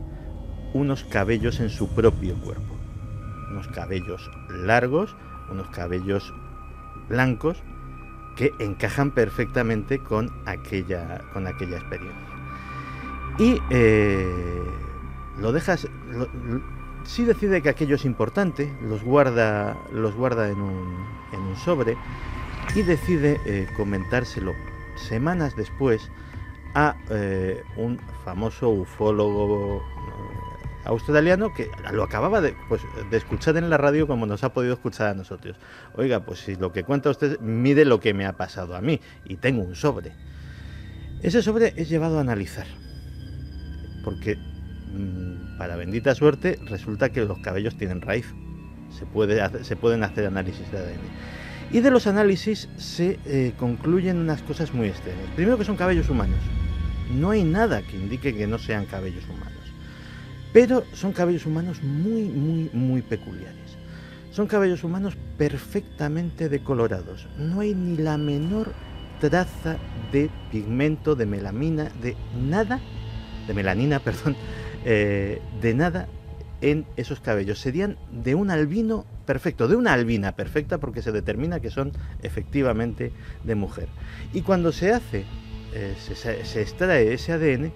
[SPEAKER 9] unos cabellos en su propio cuerpo, unos cabellos largos, unos cabellos blancos que encajan perfectamente con aquella experiencia. Y sí decide que aquello es importante, los guarda en un sobre, y decide comentárselo semanas después a un famoso ufólogo australiano que lo acababa de escuchar en la radio, como nos ha podido escuchar a nosotros. Oiga, pues si lo que cuenta usted, mire lo que me ha pasado a mí, y tengo un sobre. Ese sobre es llevado a analizar, porque para bendita suerte resulta que los cabellos tienen raíz. Se pueden hacer análisis de ADN. Y de los análisis se concluyen unas cosas muy extrañas. Primero, que son cabellos humanos. No hay nada que indique que no sean cabellos humanos. Pero son cabellos humanos muy, muy, muy peculiares. Son cabellos humanos perfectamente decolorados. No hay ni la menor traza de pigmento, de melanina, de nada en esos cabellos. Serían de un albino perfecto, de una albina perfecta, porque se determina que son efectivamente de mujer. Y cuando se extrae ese ADN,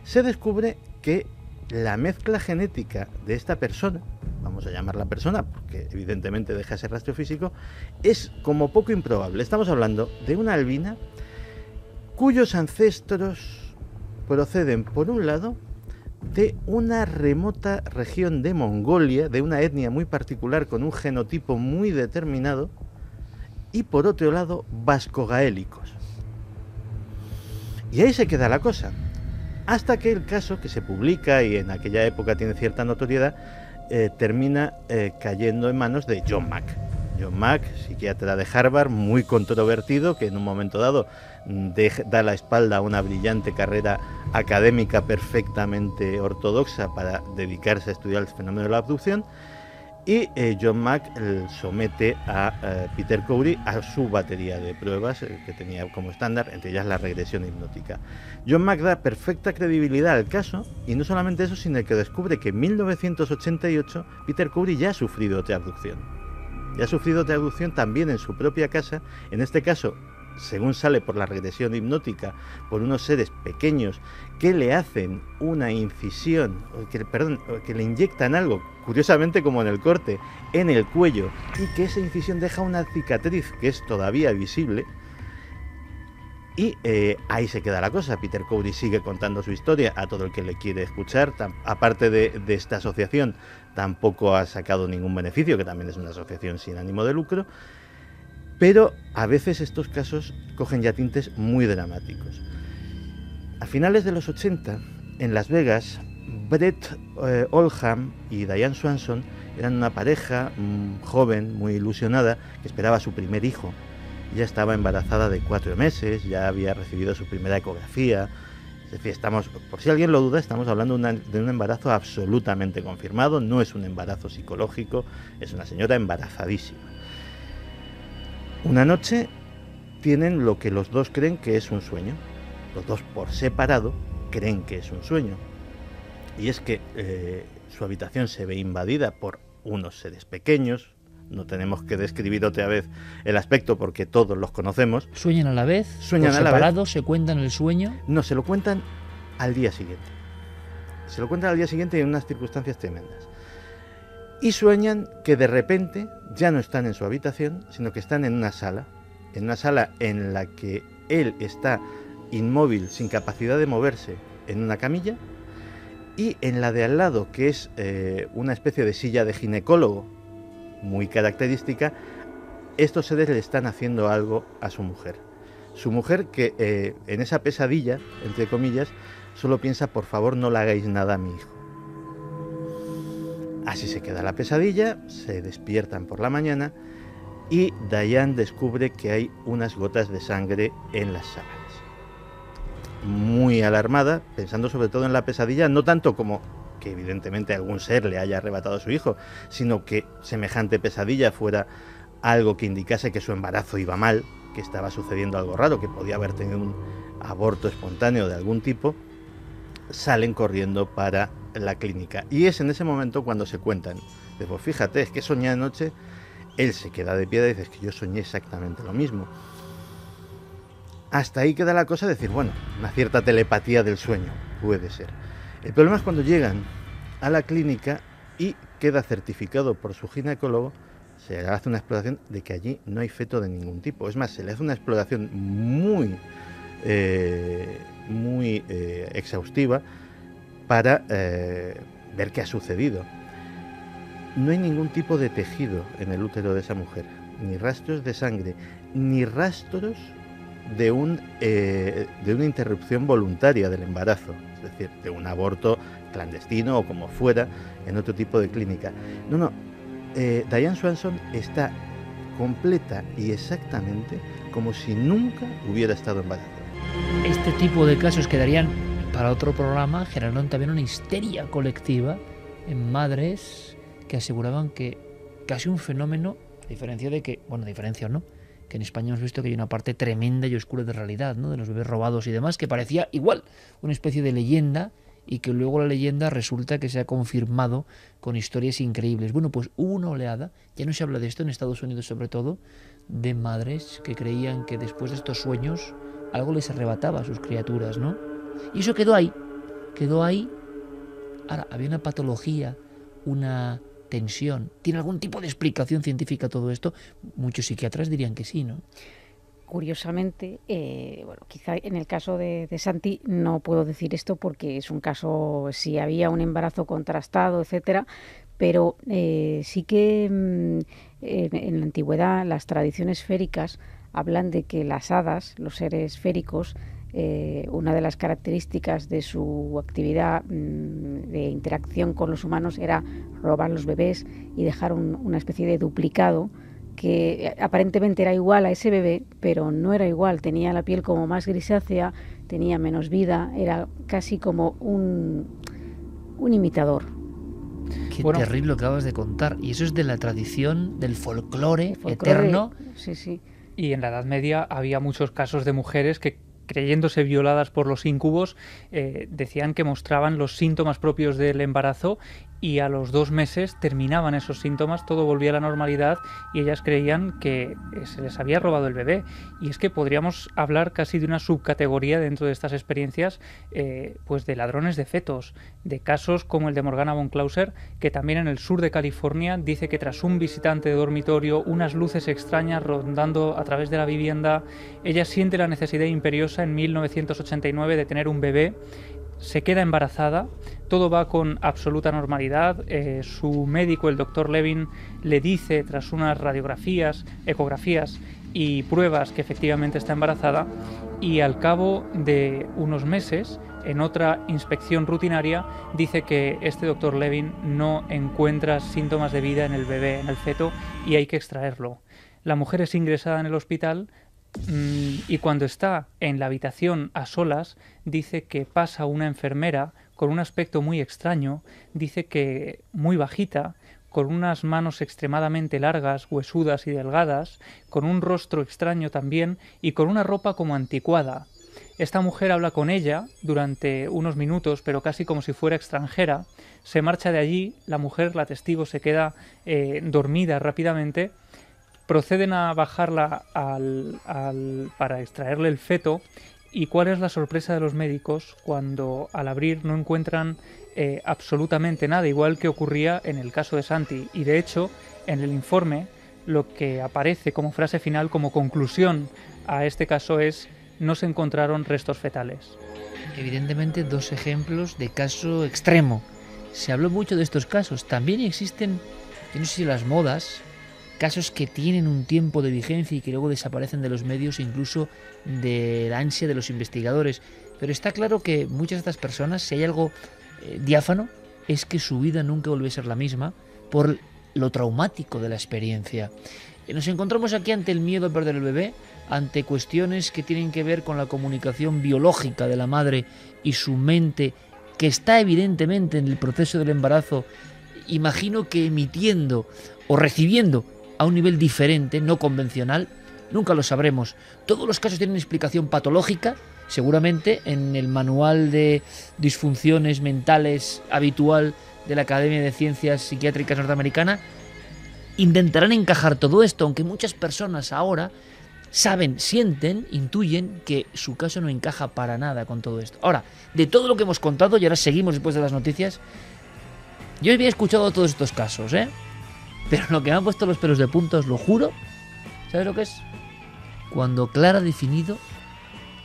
[SPEAKER 9] se descubre que la mezcla genética de esta persona, vamos a llamarla persona porque evidentemente deja ese rastro físico, es como poco improbable. Estamos hablando de una albina cuyos ancestros proceden, por un lado, de una remota región de Mongolia, de una etnia muy particular con un genotipo muy determinado, y por otro lado, vascogaélicos. Y ahí se queda la cosa. Hasta que el caso, que se publica y en aquella época tiene cierta notoriedad, termina cayendo en manos de John Mack. John Mack, psiquiatra de Harvard, muy controvertido, que en un momento dado da la espalda a una brillante carrera académica perfectamente ortodoxa para dedicarse a estudiar el fenómeno de la abducción. Y John Mack somete a Peter Cowrie a su batería de pruebas que tenía como estándar, entre ellas la regresión hipnótica. John Mack da perfecta credibilidad al caso, y no solamente eso, sino que descubre que en 1988 Peter Cowrie ya ha sufrido otra abducción. Ya ha sufrido otra abducción también en su propia casa, en este caso, según sale por la regresión hipnótica, por unos seres pequeños que le hacen una incisión, que le inyectan algo, curiosamente como en el corte, en el cuello, y que esa incisión deja una cicatriz que es todavía visible. Y ahí se queda la cosa. Peter Cowrie sigue contando su historia a todo el que le quiere escuchar. Aparte de esta asociación, tampoco ha sacado ningún beneficio, que también es una asociación sin ánimo de lucro. Pero a veces estos casos cogen ya tintes muy dramáticos. A finales de los 80, en Las Vegas, Brett Oldham y Diane Swanson eran una pareja joven, muy ilusionada, que esperaba su primer hijo. Ya estaba embarazada de 4 meses, ya había recibido su primera ecografía. Es decir, por si alguien lo duda, estamos hablando de un embarazo absolutamente confirmado. No es un embarazo psicológico, es una señora embarazadísima. Una noche tienen lo que los dos creen que es un sueño. Los dos por separado creen que es un sueño. Y es que su habitación se ve invadida por unos seres pequeños. No tenemos que describir otra vez el aspecto porque todos los conocemos.
[SPEAKER 4] ¿Sueñan a la vez?
[SPEAKER 9] Sueñan
[SPEAKER 4] por
[SPEAKER 9] a la
[SPEAKER 4] separado,
[SPEAKER 9] vez.
[SPEAKER 4] ¿Se cuentan el sueño?
[SPEAKER 9] No, se lo cuentan al día siguiente. Se lo cuentan al día siguiente en unas circunstancias tremendas. Y sueñan que de repente ya no están en su habitación, sino que están en una sala en la que él está inmóvil, sin capacidad de moverse, en una camilla, y en la de al lado, que es una especie de silla de ginecólogo muy característica, estos seres le están haciendo algo a su mujer. Su mujer, que en esa pesadilla, entre comillas, solo piensa, por favor no le hagáis nada a mi hijo. Así se queda la pesadilla, se despiertan por la mañana y Diane descubre que hay unas gotas de sangre en las sábanas. Muy alarmada, pensando sobre todo en la pesadilla, no tanto como que evidentemente algún ser le haya arrebatado a su hijo, sino que semejante pesadilla fuera algo que indicase que su embarazo iba mal, que estaba sucediendo algo raro, que podía haber tenido un aborto espontáneo de algún tipo, salen corriendo para la clínica. Y es en ese momento cuando se cuentan. Pues fíjate, es que soñé anoche. Él se queda de piedra y dice, es que yo soñé exactamente lo mismo. Hasta ahí queda la cosa de decir, bueno, una cierta telepatía del sueño, puede ser. El problema es cuando llegan a la clínica y queda certificado por su ginecólogo, se le hace una exploración de que allí no hay feto de ningún tipo. Es más, se le hace una exploración muy exhaustiva para ver qué ha sucedido. No hay ningún tipo de tejido en el útero de esa mujer, ni rastros de sangre, ni rastros de una interrupción voluntaria del embarazo, es decir, de un aborto clandestino o como fuera en otro tipo de clínica. Diane Swanson está completa y exactamente como si nunca hubiera estado embarazada.
[SPEAKER 4] Este tipo de casos quedarían para otro programa, generaron también una histeria colectiva en madres que aseguraban que casi un fenómeno, a diferencia de que, bueno, diferencia o no, que en España hemos visto que hay una parte tremenda y oscura de realidad, ¿no?, de los bebés robados y demás, que parecía igual una especie de leyenda y que luego la leyenda resulta que se ha confirmado con historias increíbles. Bueno, pues hubo una oleada, ya no se habla de esto en Estados Unidos sobre todo, de madres que creían que después de estos sueños algo les arrebataba a sus criaturas, ¿no? Y eso quedó ahí. Ahora, había una patología, una tensión. ¿Tiene algún tipo de explicación científica todo esto? Muchos psiquiatras dirían que sí, ¿no?
[SPEAKER 10] Curiosamente, quizá en el caso de Santi no puedo decir esto porque es un caso, si había un embarazo contrastado, etcétera, pero sí que en la antigüedad las tradiciones féricas hablan de que las hadas, los seres féricos, una de las características de su actividad de interacción con los humanos era robar los bebés y dejar una especie de duplicado que aparentemente era igual a ese bebé, pero no era igual, tenía la piel como más grisácea, tenía menos vida, era casi como un imitador.
[SPEAKER 4] Qué terrible lo que acabas de contar. Y eso es de la tradición del folclore eterno.
[SPEAKER 10] Sí, sí.
[SPEAKER 7] Y en la Edad Media había muchos casos de mujeres que, creyéndose violadas por los íncubos, decían que mostraban los síntomas propios del embarazo y a los 2 meses terminaban esos síntomas, todo volvía a la normalidad y ellas creían que se les había robado el bebé. Y es que podríamos hablar casi de una subcategoría dentro de estas experiencias, pues de ladrones de fetos, de casos como el de Morgana von Clauser, que también en el sur de California dice que tras un visitante de dormitorio, unas luces extrañas rondando a través de la vivienda, ella siente la necesidad imperiosa en 1989 de tener un bebé. Se queda embarazada, todo va con absoluta normalidad. Su médico, el doctor Levin, le dice, tras unas radiografías, ecografías y pruebas, que efectivamente está embarazada, y al cabo de unos meses, en otra inspección rutinaria, dice que este doctor Levin no encuentra síntomas de vida en el bebé, en el feto, y hay que extraerlo. La mujer es ingresada en el hospital, y cuando está en la habitación a solas, dice que pasa una enfermera con un aspecto muy extraño, dice que muy bajita, con unas manos extremadamente largas, huesudas y delgadas, con un rostro extraño también y con una ropa como anticuada. Esta mujer habla con ella durante unos minutos, pero casi como si fuera extranjera. Se marcha de allí, la mujer, la testigo, se queda dormida rápidamente. Proceden a bajarla para extraerle el feto. ¿Y cuál es la sorpresa de los médicos cuando al abrir no encuentran absolutamente nada, igual que ocurría en el caso de Santi? Y de hecho, en el informe, lo que aparece como frase final, como conclusión a este caso es: no se encontraron restos fetales.
[SPEAKER 4] Evidentemente, 2 ejemplos de caso extremo. Se habló mucho de estos casos. También existen, yo no sé si las modas, casos que tienen un tiempo de vigencia y que luego desaparecen de los medios, incluso de la ansia de los investigadores. Pero está claro que muchas de estas personas, si hay algo diáfano, es que su vida nunca volvió a ser la misma por lo traumático de la experiencia. Nos encontramos aquí ante el miedo a perder el bebé, ante cuestiones que tienen que ver con la comunicación biológica de la madre y su mente, que está evidentemente en el proceso del embarazo, imagino que emitiendo o recibiendo a un nivel diferente, no convencional. Nunca lo sabremos. Todos los casos tienen explicación patológica. Seguramente en el manual de disfunciones mentales habitual de la Academia de Ciencias Psiquiátricas Norteamericana intentarán encajar todo esto, aunque muchas personas ahora saben, sienten, intuyen que su caso no encaja para nada con todo esto. Ahora, de todo lo que hemos contado, y ahora seguimos después de las noticias, yo había escuchado todos estos casos, pero lo que me han puesto los pelos de punta, os lo juro, ¿sabes lo que es? Cuando Clara ha definido,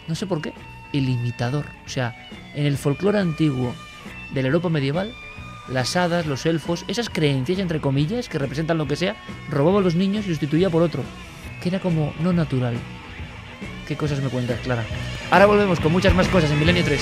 [SPEAKER 4] no sé por qué, el imitador. O sea, en el folclore antiguo de la Europa medieval, las hadas, los elfos, esas creencias, entre comillas, que representan lo que sea, robaban a los niños y los sustituía por otro, que era como no natural. ¿Qué cosas me cuentas, Clara? Ahora volvemos con muchas más cosas en Milenio 3.